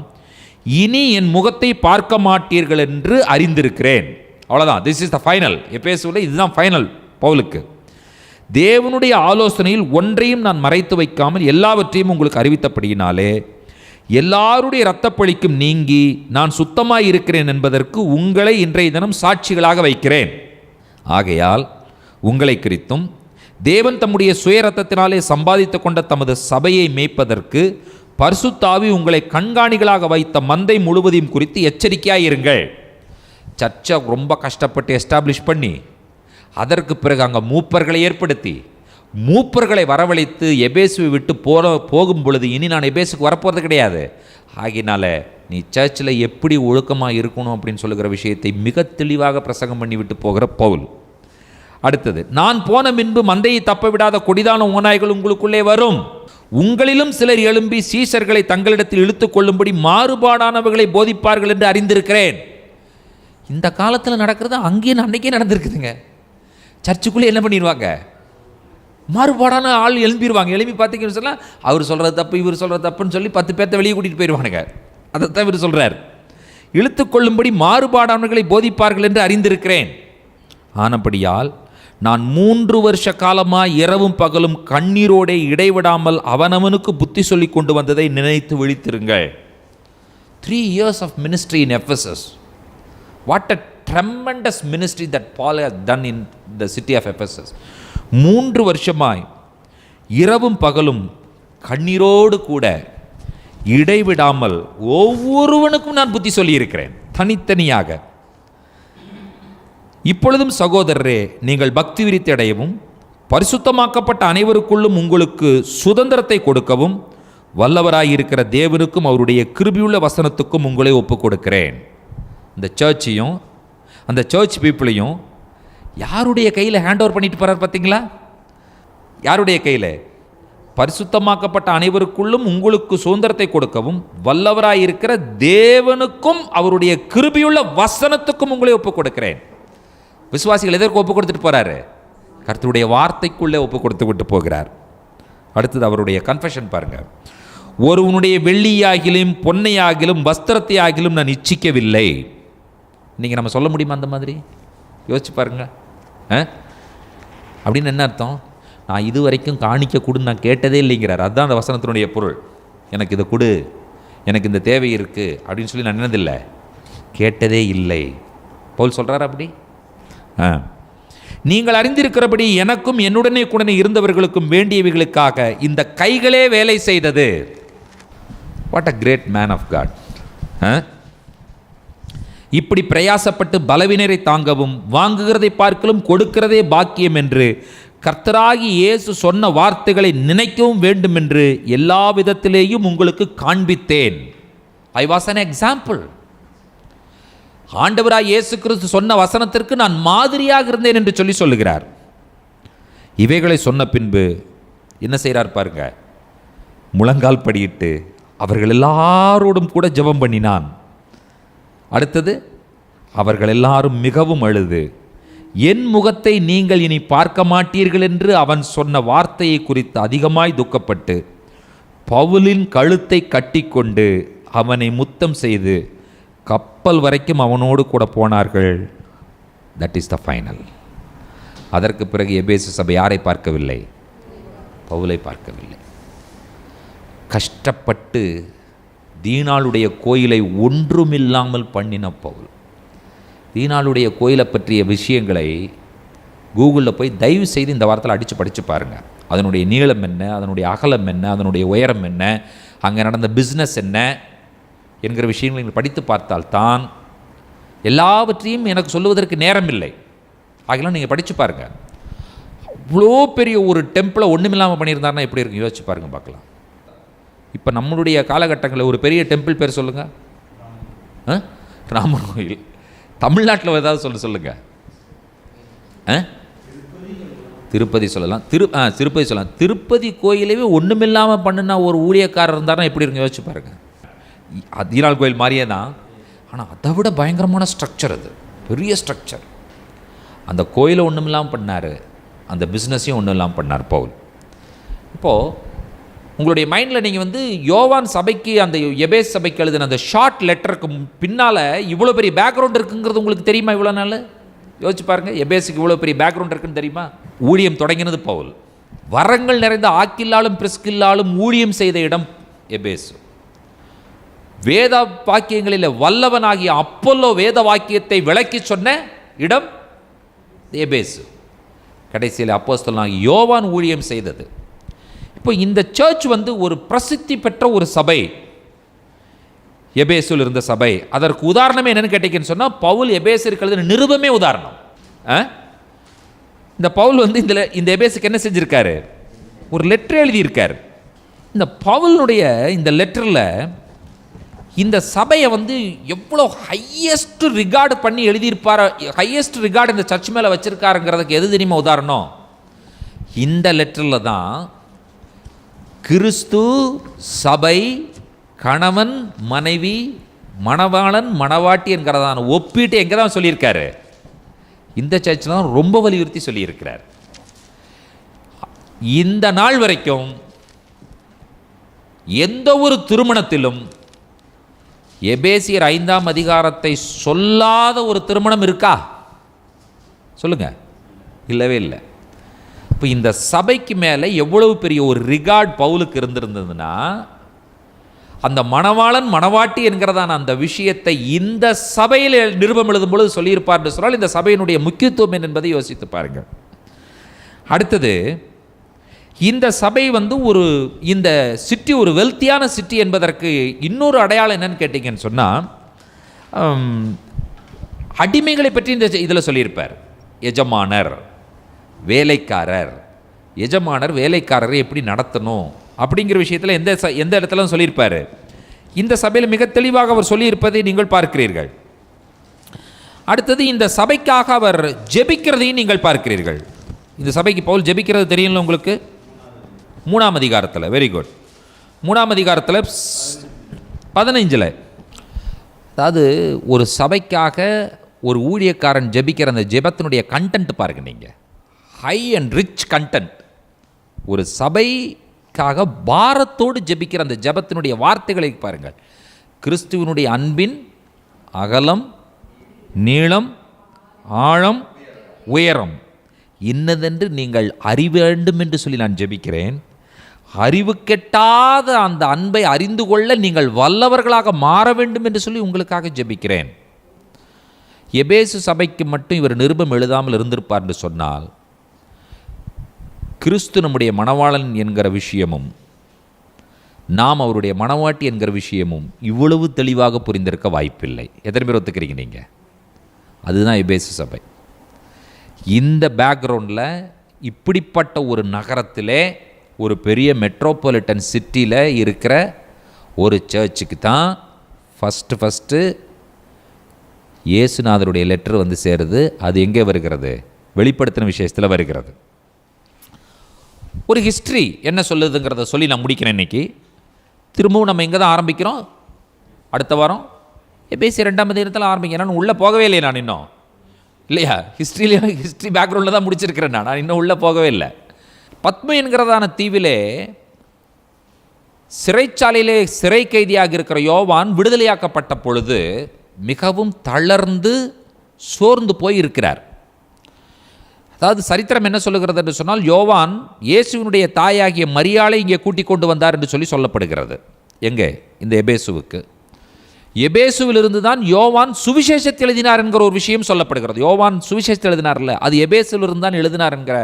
இனி என் முகத்தை பார்க்க மாட்டீர்கள் என்று அறிந்திருக்கிறேன். அவ்வளோதான். This is the final. எபேசுவில் இதுதான் ஃபைனல் பவுலுக்கு. தேவனுடைய ஆலோசனையில் ஒன்றையும் நான் மறைத்து வைக்காமல் எல்லாவற்றையும் உங்களுக்கு அறிவித்தபடியினாலே எல்லாருடைய இரத்தப்பழிக்கும் நீங்கி நான் சுத்தமாய் இருக்கிறேன் என்பதற்கு உங்களை இன்றைய தினம் சாட்சிகளாக வைக்கிறேன். ஆகையால் உங்களை குறித்தும் தேவன் தம்முடைய சுய இரத்தத்தினாலே சம்பாதித்து கொண்ட தமது சபையை மேய்ப்பதற்கு பரிசுத்தாவி உங்களை கண்காணிகளாக வைத்த மந்தை முழுவதையும் குறித்து எச்சரிக்கையாயிருங்கள். சர்ச்சை ரொம்ப கஷ்டப்பட்டு எஸ்டாப்ளிஷ் பண்ணி அதற்கு பிறகு அங்கே மூப்பர்களை ஏற்படுத்தி மூப்பர்களை வரவழைத்து எபேசுவை விட்டு போகும் பொழுது இனி நான் எபேசுக்கு வரப்போகிறது கிடையாது. ஆகினால நீ சர்ச்சில் எப்படி ஒழுக்கமாக இருக்கணும் அப்படின்னு சொல்லுகிற விஷயத்தை மிக தெளிவாக பிரசங்கம் பண்ணி விட்டு போகிற பவுல். அடுத்தது, நான் போன பின்பு மந்தையை தப்ப விடாத கொடிதான ஓநாய்கள் உங்களுக்குள்ளே வரும். உங்களிலும் சிலர் எழும்பி சீஷர்களை தங்களிடத்தில் இழுத்து கொள்ளும்படி மாறுபாடானவர்களை போதிப்பார்கள் என்று அறிந்திருக்கிறேன். இந்த காலத்தில் நடக்கிறது அங்கேயும் அன்றைக்கே நடந்திருக்குதுங்க. சர்ச்சுக்குள்ளே என்ன பண்ணிடுவாங்க, மாறுபாடான ஆள் எழும்பிடுவாங்க. எழுப்பி பார்த்தீங்கன்னு சொன்னால் அவர் சொல்கிறது தப்பு, இவர் சொல்கிறது தப்புன்னு சொல்லி 10 பேர்த்த வெளியே கூட்டிகிட்டு போயிடுவானுங்க. அதைத்தான் இவர் சொல்கிறார், இழுத்துக்கொள்ளும்படி மாறுபாடானவர்களை போதிப்பார்கள் என்று அறிந்திருக்கிறேன். ஆனபடியால் நான் 3 வருஷ காலமாக இரவும் பகலும் கண்ணீரோடே இடைவிடாமல் அவனவனுக்கு புத்தி சொல்லி கொண்டு வந்ததை நினைத்து விழித்திருங்கள். 3 years of ministry in Ephesus. What a tremendous ministry that Paul has done in the city of Ephesus. 3 வருஷமாய் இரவும் பகலும் கண்ணீரோடு கூட இடைவிடாமல் ஒவ்வொருவனுக்கும் நான் புத்தி சொல்லியிருக்கிறேன், தனித்தனியாக. இப்பொழுதும் சகோதரரே, நீங்கள் பக்தி விருத்தி அடையவும் பரிசுத்தமாக்கப்பட்ட அனைவருக்குள்ளும் உங்களுக்கு சுதந்திரத்தை கொடுக்கவும் வல்லவராயிருக்கிற தேவனுக்கும் அவருடைய கிருபையுள்ள வசனத்துக்கும் உங்களை ஒப்புக் கொடுக்கிறேன். இந்த சர்ச்சையும் அந்த சர்ச் பீப்புளையும் யாருடைய கையில் ஹேண்ட் ஓவர் பண்ணிட்டு போகிறார் பார்த்தீங்களா? யாருடைய கையில்? பரிசுத்தமாக்கப்பட்ட அனைவருக்குள்ளும் உங்களுக்கு சுதந்திரத்தை கொடுக்கவும் வல்லவராயிருக்கிற தேவனுக்கும் அவருடைய கிருபையுள்ள வசனத்துக்கும் உங்களை ஒப்புக் கொடுக்கிறேன். விசுவாசிகள் எதற்கு ஒப்புக் கொடுத்துட்டு போகிறாரு? கர்த்தருடைய வார்த்தைக்குள்ளே ஒப்புக் கொடுத்து விட்டு போகிறார். அடுத்தது அவருடைய கன்ஃபெஷன் பாருங்க. ஒருவனுடைய வெள்ளியாகிலும் பொன்னையாகிலும் வஸ்திரத்தை ஆகிலும் நான் இச்சிக்கவில்லை. நீங்கள் நம்ம சொல்ல முடியுமா அந்த மாதிரி? யோசிச்சு பாருங்க. அப்படின்னு என்ன அர்த்தம்? நான் இது வரைக்கும் காணிக்க கொடுன்னு நான் கேட்டதே இல்லைங்கிறார். அதுதான் அந்த வசனத்தினுடைய பொருள். எனக்கு இதை கொடு, எனக்கு இந்த தேவை இருக்குது அப்படின்னு சொல்லி நான் என்னதில்லை, கேட்டதே இல்லை. பவுல் சொல்கிறார் அப்படி. நீங்கள் அறிந்திருக்கிறபடி எனக்கும் என்னுடனே கூட இருந்தவர்களுக்கும் வேண்டியவைகளுக்காக இந்த கைகளே வேலை செய்தது. What a great man of God. இப்படி பிரயாசப்பட்டு பலவினரை தாங்கவும் வாங்குகிறதை பார்க்கலும் கொடுக்கிறதே பாக்கியம் என்று கர்த்தராகி இயேசு சொன்ன வார்த்தைகளை நினைக்கவும் வேண்டும் என்று எல்லா விதத்திலேயும் உங்களுக்கு காண்பித்தேன். I was an example. ஆண்டவராய் இயேசு கிறிஸ்து சொன்ன வசனத்திற்கு நான் மாதிரியாக இருந்தேன் என்று சொல்லுகிறார். இவைகளை சொன்ன பின்பு என்ன செய்கிறார் பாருங்க. முழங்கால் படியிட்டு அவர்கள் எல்லாரோடும் கூட ஜெபம் பண்ணினான். அடுத்தது, அவர்கள் எல்லாரும் மிகவும் அழுது, என் முகத்தை நீங்கள் இனி பார்க்க மாட்டீர்கள் என்று அவன் சொன்ன வார்த்தையை குறித்து அதிகமாய் துக்கப்பட்டு பவுலின் கழுத்தை கட்டிக்கொண்டு அவனை முத்தம் செய்து கப்பல் வரைக்கும் அவனோடு கூட போனார்கள். That is the final. அதற்கு பிறகு எபேசு சபை யாரை பார்க்கவில்லை? பவுலை பார்க்கவில்லை. கஷ்டப்பட்டு தீனாளுடைய கோயிலை ஒன்றுமில்லாமல் பண்ணின பவுல். தீனாளுடைய கோயிலை பற்றிய விஷயங்களை கூகுளில் போய் தயவு செய்து இந்த வாரத்தில் அடித்து படித்து பாருங்கள். அதனுடைய நீளம் என்ன, அதனுடைய அகலம் என்ன, அதனுடைய உயரம் என்ன, அங்கே நடந்த பிஸ்னஸ் என்ன என்கிற விஷயங்களை நீங்கள் படித்து பார்த்தால்தான், எல்லாவற்றையும் எனக்கு சொல்லுவதற்கு நேரம் இல்லை, ஆகலாம் நீங்கள் படித்து பாருங்கள். அவ்வளோ பெரிய ஒரு டெம்பிளை ஒன்றுமில்லாமல் பண்ணியிருந்தாருன்னா எப்படி இருக்கும் யோசிச்சு பாருங்கள், பார்க்கலாம். இப்போ நம்மளுடைய காலகட்டங்களில் ஒரு பெரிய டெம்பிள் பேர் சொல்லுங்கள். ராமர் கோயில். தமிழ்நாட்டில் ஏதாவது சொல்லுங்கள். திருப்பதி சொல்லலாம். திருப்பதி சொல்லலாம். திருப்பதி கோயிலவே ஒன்றுமில்லாமல் பண்ணுனா ஒரு ஊழியக்காரர் இருந்தாருன்னா எப்படி இருக்கும் யோசிச்சு பாருங்கள். தீனாள் கோயில் மாதிரியே தான், ஆனால் அதை விட பயங்கரமான ஸ்ட்ரக்சர். அது பெரிய ஸ்ட்ரக்சர். அந்த கோயிலை ஒன்றும் இல்லாமல் பண்ணார், அந்த பிஸ்னஸையும் ஒன்றும் இல்லாமல் பண்ணார் பவுல். இப்போது உங்களுடைய மைண்டில் நீங்கள் யோவான் சபைக்கு, அந்த எபேஸ் சபைக்கு எழுதின அந்த ஷார்ட் லெட்டருக்கு பின்னால் இவ்வளோ பெரிய பேக்ரவுண்ட் இருக்குங்கிறது உங்களுக்கு தெரியுமா? இவ்வளோ நாள் யோசிச்சு பாருங்கள். எபேஸுக்கு இவ்வளோ பெரிய பேக்ரவுண்ட் இருக்குன்னு தெரியுமா? ஊழியம் தொடங்கினது பவுல். வரங்கள் நிறைந்த ஆக்கில்லாலும் பிரிஸ்கில்லாலும் ஊழியம் செய்த இடம் எபேசு. வேத வாக்கியங்களில் வல்லவனாகிய அப்போல்லோ வேத வாக்கியத்தை விளக்கி சொன்ன இடம் எபேசு. கடைசியில் அப்போஸ்தலனாகிய யோவான் ஊழியம் செய்தது. இப்போ இந்த சர்ச் ஒரு பிரசித்தி பெற்ற ஒரு சபை, எபேசில் இருந்த சபை. அதற்கு உதாரணமே என்னன்னு கேட்டீங்கன்னு சொன்னால், பவுல் எபேசிற்கு எழுதின நிருபமே உதாரணம். இந்த பவுல் இந்த எபேசுக்கு என்ன செஞ்சிருக்காரு? ஒரு லெட்டர் எழுதியிருக்காரு. இந்த பவுலுடைய இந்த லெட்டரில் இந்த சபையை எவ்வளோ ஹையஸ்ட் ரிகார்டு பண்ணி எழுதியிருப்பார், ஹையஸ்ட் ரிகார்டு இந்த சர்ச் மேலே வச்சிருக்காருங்கிறதுக்கு எது தெரியுமா உதாரணம்? இந்த லெட்டரில் தான் கிறிஸ்து, சபை, கணவன், மனைவி, மணவாளன், மணவாட்டி என்கிறதான ஒப்பீட்டு எங்கே தான் சொல்லியிருக்காரு? இந்த சர்ச்சில் தான் ரொம்ப வலியுறுத்தி சொல்லியிருக்கிறார். இந்த நாள் வரைக்கும் எந்த ஒரு திருமணத்திலும் எபேசியர் 5ஆம் அதிகாரத்தை சொல்லாத ஒரு திருமணம் இருக்கா? சொல்லுங்க. இல்லவே இல்லை. இப்போ இந்த சபைக்கு மேலே எவ்வளவு பெரிய ஒரு ரிகார்ட் பவுலுக்கு இருந்திருந்ததுன்னா, அந்த மணவாளன் மணவாட்டி என்கிறதான அந்த விஷயத்தை இந்த சபையில் நிருபம் எழுதும் பொழுது சொல்லியிருப்பார் என்று சொன்னால் இந்த சபையினுடைய முக்கியத்துவம் என்ன என்பதை யோசித்து பாருங்கள். அடுத்தது, இந்த சபை இந்த சிட்டி ஒரு வெல்த்தியான சிட்டி என்பதற்கு இன்னொரு அடையாளம் என்னன்னு கேட்டிங்கன்னு சொன்னால், அடிமைகளை பற்றி இந்த இதில் சொல்லியிருப்பார். எஜமானர், வேலைக்காரர், எஜமானர் வேலைக்காரரை எப்படி நடத்தணும் அப்படிங்கிற விஷயத்தில் எந்த இடத்துல சொல்லியிருப்பார். இந்த சபையில் மிக தெளிவாக அவர் சொல்லியிருப்பதை நீங்கள் பார்க்கிறீர்கள். அடுத்தது, இந்த சபைக்காக அவர் ஜெபிக்கிறதையும் நீங்கள் பார்க்கிறீர்கள். இந்த சபைக்கு பவுல் ஜெபிக்கிறது தெரியும்ல உங்களுக்கு? 3ஆம் அதிகாரத்தில். Very good. 3ஆம் அதிகாரத்தில் 15. அதாவது ஒரு சபைக்காக ஒரு ஊழியக்காரன் ஜெபிக்கிற அந்த ஜெபத்தினுடைய கண்டென்ட் பாருங்க நீங்கள். High and rich content. ஒரு சபைக்காக பாரத்தோடு ஜெபிக்கிற அந்த ஜெபத்தினுடைய வார்த்தைகளை பாருங்கள். கிறிஸ்துவனுடைய அன்பின் அகலம், நீளம், ஆழம், உயரம் இன்னதென்று நீங்கள் அறிய வேண்டும் என்று சொல்லி நான் ஜெபிக்கிறேன். அறிவு கெட்டாத அந்த அன்பை அறிந்து கொள்ள நீங்கள் வல்லவர்களாக மாற வேண்டும் என்று சொல்லி உங்களுக்காக ஜெபிக்கிறேன். எபேசு சபைக்கு மட்டும் இவர் நிருபம் எழுதாமல் இருந்திருப்பார் என்று சொன்னால், கிறிஸ்து நம்முடைய மணவாளன் என்கிற விஷயமும் நாம் அவருடைய மணவாட்டி என்கிற விஷயமும் இவ்வளவு தெளிவாக புரிந்திருக்க வாய்ப்பில்லை. எத்தனை பேர் ஒத்துக்கிறீங்க நீங்கள்? அதுதான் எபேசு சபை. இந்த பேக்ரவுண்டில் இப்படிப்பட்ட ஒரு நகரத்திலே, ஒரு பெரிய மெட்ரோபாலிட்டன் சிட்டியில் இருக்கிற ஒரு சர்ச்சுக்கு தான் ஃபஸ்ட்டு இயேசுநாதருடைய லெட்டர் சேருது. அது எங்கே வருகிறது? வெளிப்படுத்தின விசேஷத்தில் வருகிறது. ஒரு ஹிஸ்ட்ரி என்ன சொல்லுதுங்கிறத சொல்லி நான் முடிக்கிறேன் இன்றைக்கி. திரும்பவும் நம்ம எங்கே தான் ஆரம்பிக்கிறோம்? அடுத்த வாரம் எபேசியர் 2ஆம் அதிகாரத்தில் ஆரம்பிக்கிறேன். நான் உள்ளே போகவே இல்லை. நான் இன்னும் இல்லையா? ஹிஸ்ட்ரி பேக்ரவுண்டில் தான் முடிச்சிருக்கிறேன். நான் இன்னும் உள்ளே போகவே இல்லை. பத்ம என்கிறதான தீவிலே சிறைச்சாலையிலே சிறை கைதியாக இருக்கிற யோவான் விடுதலையாக்கப்பட்ட பொழுது மிகவும் தளர்ந்து சோர்ந்து போய் இருக்கிறார். அதாவது சரித்திரம் என்ன சொல்லுகிறது என்று சொன்னால், யோவான் இயேசுவினுடைய தாயாகிய மரியாளை இங்கே கூட்டிக் கொண்டு வந்தார் என்று சொல்லி சொல்லப்படுகிறது. எங்கே? இந்த எபேசுவுக்கு. எபேசுவிலிருந்து தான் யோவான் சுவிசேஷத்தை எழுதினார் என்கிற ஒரு விஷயம் சொல்லப்படுகிறது. யோவான் சுவிசேஷத்தை எழுதினார்ல, அது எபேசுவிலிருந்து தான் எழுதினார் என்கிற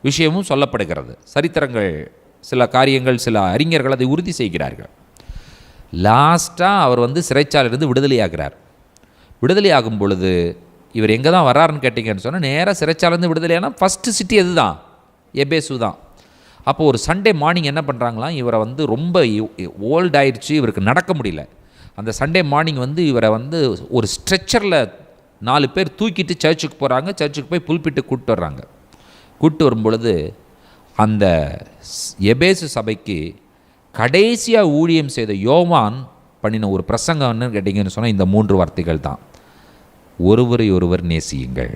விஷயமும் சொல்லப்படுகிறது. சரித்திரங்கள், சில காரியங்கள், சில அறிஞர்கள் அதை உறுதி செய்கிறார்கள். லாஸ்ட்டாக அவர் சிறைச்சாலையிலிருந்து விடுதலையாகிறார். விடுதலையாகும் பொழுது இவர் எங்கே தான் வர்றாருன்னு கேட்டிங்கன்னு சொன்னால், நேராக சிறைச்சாலேருந்து விடுதலையானா ஃபஸ்ட்டு சிட்டி எது தான்? எபேசு தான். அப்போ ஒரு சண்டே மார்னிங் என்ன பண்ணுறாங்களாம், இவரை ரொம்ப ஓல்ட் ஆயிடுச்சு, இவருக்கு நடக்க முடியல. அந்த சண்டே மார்னிங் இவரை ஒரு ஸ்ட்ரெச்சரில் 4 பேர் தூக்கிட்டு சர்ச்சுக்கு போகிறாங்க. சர்ச்சுக்கு போய் புல்பிட்டு கூப்பிட்டு வர்றாங்க. கூப்பிட்டு வரும் பொழுது அந்த எபேசு சபைக்கு கடைசியாக ஊழியம் செய்த யோவான் பண்ணின ஒரு பிரசங்கம்னு கேட்டிங்கன்னு சொன்னால் இந்த 3 வார்த்தைகள் தான். ஒருவரை ஒருவர் நேசியுங்கள்,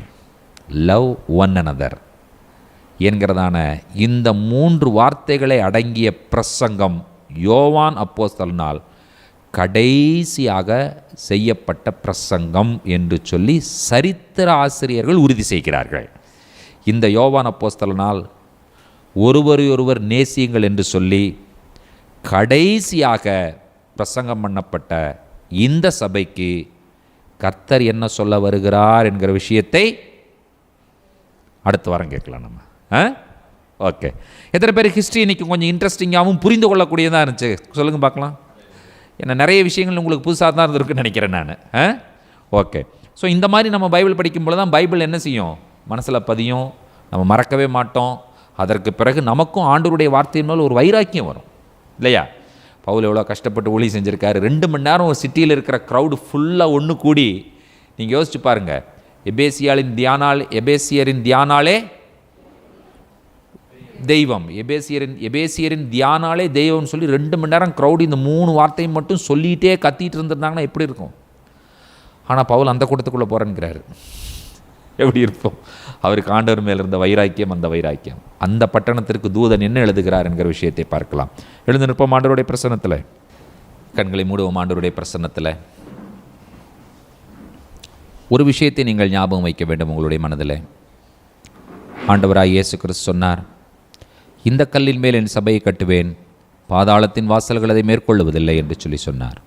லவ் ஒன் அனதர் என்கிறதான இந்த 3 வார்த்தைகளை அடங்கிய பிரசங்கம் யோவான் அப்போஸ்தலனால் கடைசியாக செய்யப்பட்ட பிரசங்கம் என்று சொல்லி சரித்திர ஆசிரியர்கள் உறுதி செய்கிறார்கள். இந்த யோவான் அப்போஸ்தலனால் ஒருவரையொருவர் நேசியுங்கள் என்று சொல்லி கடைசியாக பிரசங்கம் பண்ணப்பட்ட இந்த சபைக்கு கர்த்தர் என்ன சொல்ல வருகிறார் என்கிற விஷயத்தை அடுத்த வாரம் கேட்கலாம் நம்ம. ஓகே. எத்தனை பேர் ஹிஸ்ட்ரி இன்றைக்கி கொஞ்சம் இன்ட்ரெஸ்டிங்காகவும் புரிந்து கொள்ளக்கூடியதாக இருந்துச்சு? சொல்லுங்கள் பார்க்கலாம். ஏன்னா நிறைய விஷயங்கள் உங்களுக்கு புதுசாக தான் இருந்திருக்குன்னு நினைக்கிறேன் நான். ஓகே. ஸோ இந்த மாதிரி நம்ம பைபிள் படிக்கும்போது தான் பைபிள் என்ன செய்யும்? மனசில் பதியும், நம்ம மறக்கவே மாட்டோம். அதற்கு பிறகு நமக்கும் ஆண்டவருடைய வார்த்தையின் மேல் ஒரு வைராக்கியம் வரும் இல்லையா? பவுல் எவ்வளோ கஷ்டப்பட்டு ஒளி செஞ்சுருக்காரு. 2 மணி நேரம் ஒரு சிட்டியில் இருக்கிற க்ரௌடு ஃபுல்லாக ஒன்று கூடி, நீங்கள் யோசிச்சு பாருங்கள், எபேசியரின் தியானாலே தெய்வம், எபேசியரின் தியானாலே தெய்வம்னு சொல்லி 2 மணி நேரம் க்ரௌடு இந்த 3 வார்த்தையும் மட்டும் சொல்லிகிட்டே கத்திட்டு இருந்திருந்தாங்கன்னா எப்படி இருக்கும்? ஆனால் பவுல் அந்த கூட்டத்துக்குள்ளே போகிறேன்கிறாரு. எப்படி இருப்போம்? அவருக்கு ஆண்டவர் மேல் இருந்த வைராக்கியம், அந்த வைராக்கியம். அந்த பட்டணத்திற்கு தூதன் என்ன எழுதுகிறார் என்கிற விஷயத்தை பார்க்கலாம். எழுந்து நிற்போம் ஆண்டவருடைய பிரசன்னத்தில், கண்களை மூடுவோம் ஆண்டவருடைய பிரசன்னத்தில். ஒரு விஷயத்தை நீங்கள் ஞாபகம் வைக்க வேண்டும் உங்களுடைய மனதில். ஆண்டவராய் இயேசு கிறிஸ்து சொன்னார், இந்த கல்லின் மேல் என் சபையை கட்டுவேன், பாதாளத்தின் வாசல்கள் அதை மேற்கொள்ளுவதில்லை என்று சொல்லி சொன்னார்.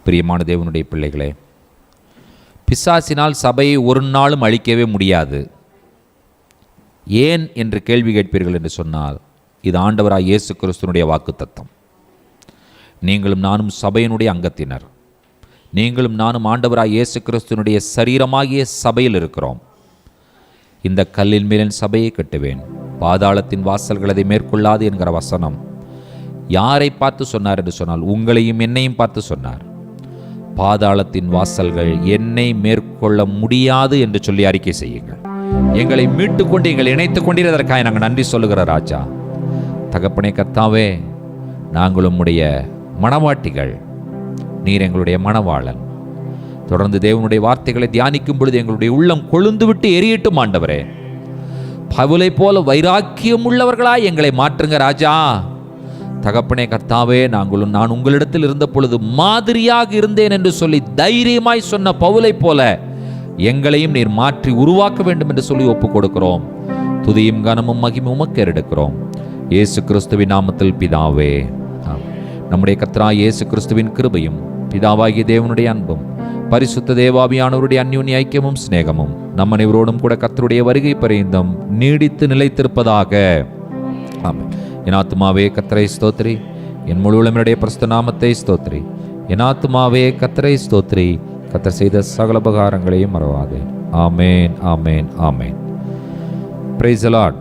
பிரியமான தேவனுடைய பிள்ளைகளே, பிசாசினால் சபையை ஒரு நாளும் அழிக்கவே முடியாது. ஏன் என்று கேள்வி கேட்பீர்கள் என்று சொன்னால், இது ஆண்டவராய் இயேசு கிறிஸ்துனுடைய வாக்குத்தத்தம். நீங்களும் நானும் சபையினுடைய அங்கத்தினர். நீங்களும் நானும் ஆண்டவராய் இயேசு கிறிஸ்துனுடைய சரீரமாகிய சபையில் இருக்கிறோம். இந்த கல்லின் மேல் என் சபையை கட்டுவேன், பாதாளத்தின் வாசல்கள் அதை மேற்கொள்ளாது என்கிற வசனம் யாரை பார்த்து சொன்னார் என்று சொன்னால், உங்களையும் என்னையும் பார்த்து சொன்னார். பாதாளத்தின் வாசல்கள் என்னை மேற்கொள்ள முடியாது என்று சொல்லி அறிக்கை செய்யுங்கள். எங்களை மீட்டுக்கொண்டு எங்களை இணைத்துக் கொண்டிருந்ததற்காக நாங்கள் நன்றி சொல்லுகிற ராஜா. தகப்பனே கர்த்தாவே, நாங்கள் உம்முடைய மணவாட்டிகள், நீர் எங்களுடைய மணவாளன். தொடர்ந்து தேவனுடைய வார்த்தைகளை தியானிக்கும் பொழுது எங்களுடைய உள்ளம் கொழுந்து விட்டு எரியட்டும் ஆண்டவரே. பவுலை போல வைராக்கியம் உள்ளவர்களாய் எங்களை மாற்றுங்க ராஜா. தகப்பனே கர்த்தாவே, நான் உங்களிடத்தில் இருந்த பொழுது மாதிரியாக இருந்தேன் என்று சொல்லி தைரியமாய் சொன்ன பவுலை போல எங்களையும் நீர் மாற்றி உருவாக்க வேண்டும் என்று சொல்லி ஒப்புக் கொடுக்கிறோம். துதியும் கனமும் மகிமும் உமக்கு எடுக்கிறோம், இயேசு கிறிஸ்துவின் நாமத்தில் பிதாவே. நம்முடைய கர்த்தராகிய இயேசு கிறிஸ்துவின் கிருபையும் பிதாவாகிய தேவனுடைய அன்பும் பரிசுத்த தேவாவியானவருடைய அந்யோன்ய ஐக்கியமும் சிநேகமும் நம்ம அனைவரோடும் கூட கர்த்தருடைய வருகை பரியந்தம் நீடித்து நிலைத்திருப்பதாக. ஆமென். என் ஆத்துமாவே கர்த்தரை ஸ்தோத்திரி, என் முழு உள்ளமையுடைய பரிசுத்த நாமத்தை ஸ்தோத்திரி. என் ஆத்துமாவே கர்த்தரை ஸ்தோத்திரி, கர்த்தர் செய்த சகல உபகாரங்களையும் மறவாதே. ஆமேன், ஆமேன், ஆமேன். Praise the Lord.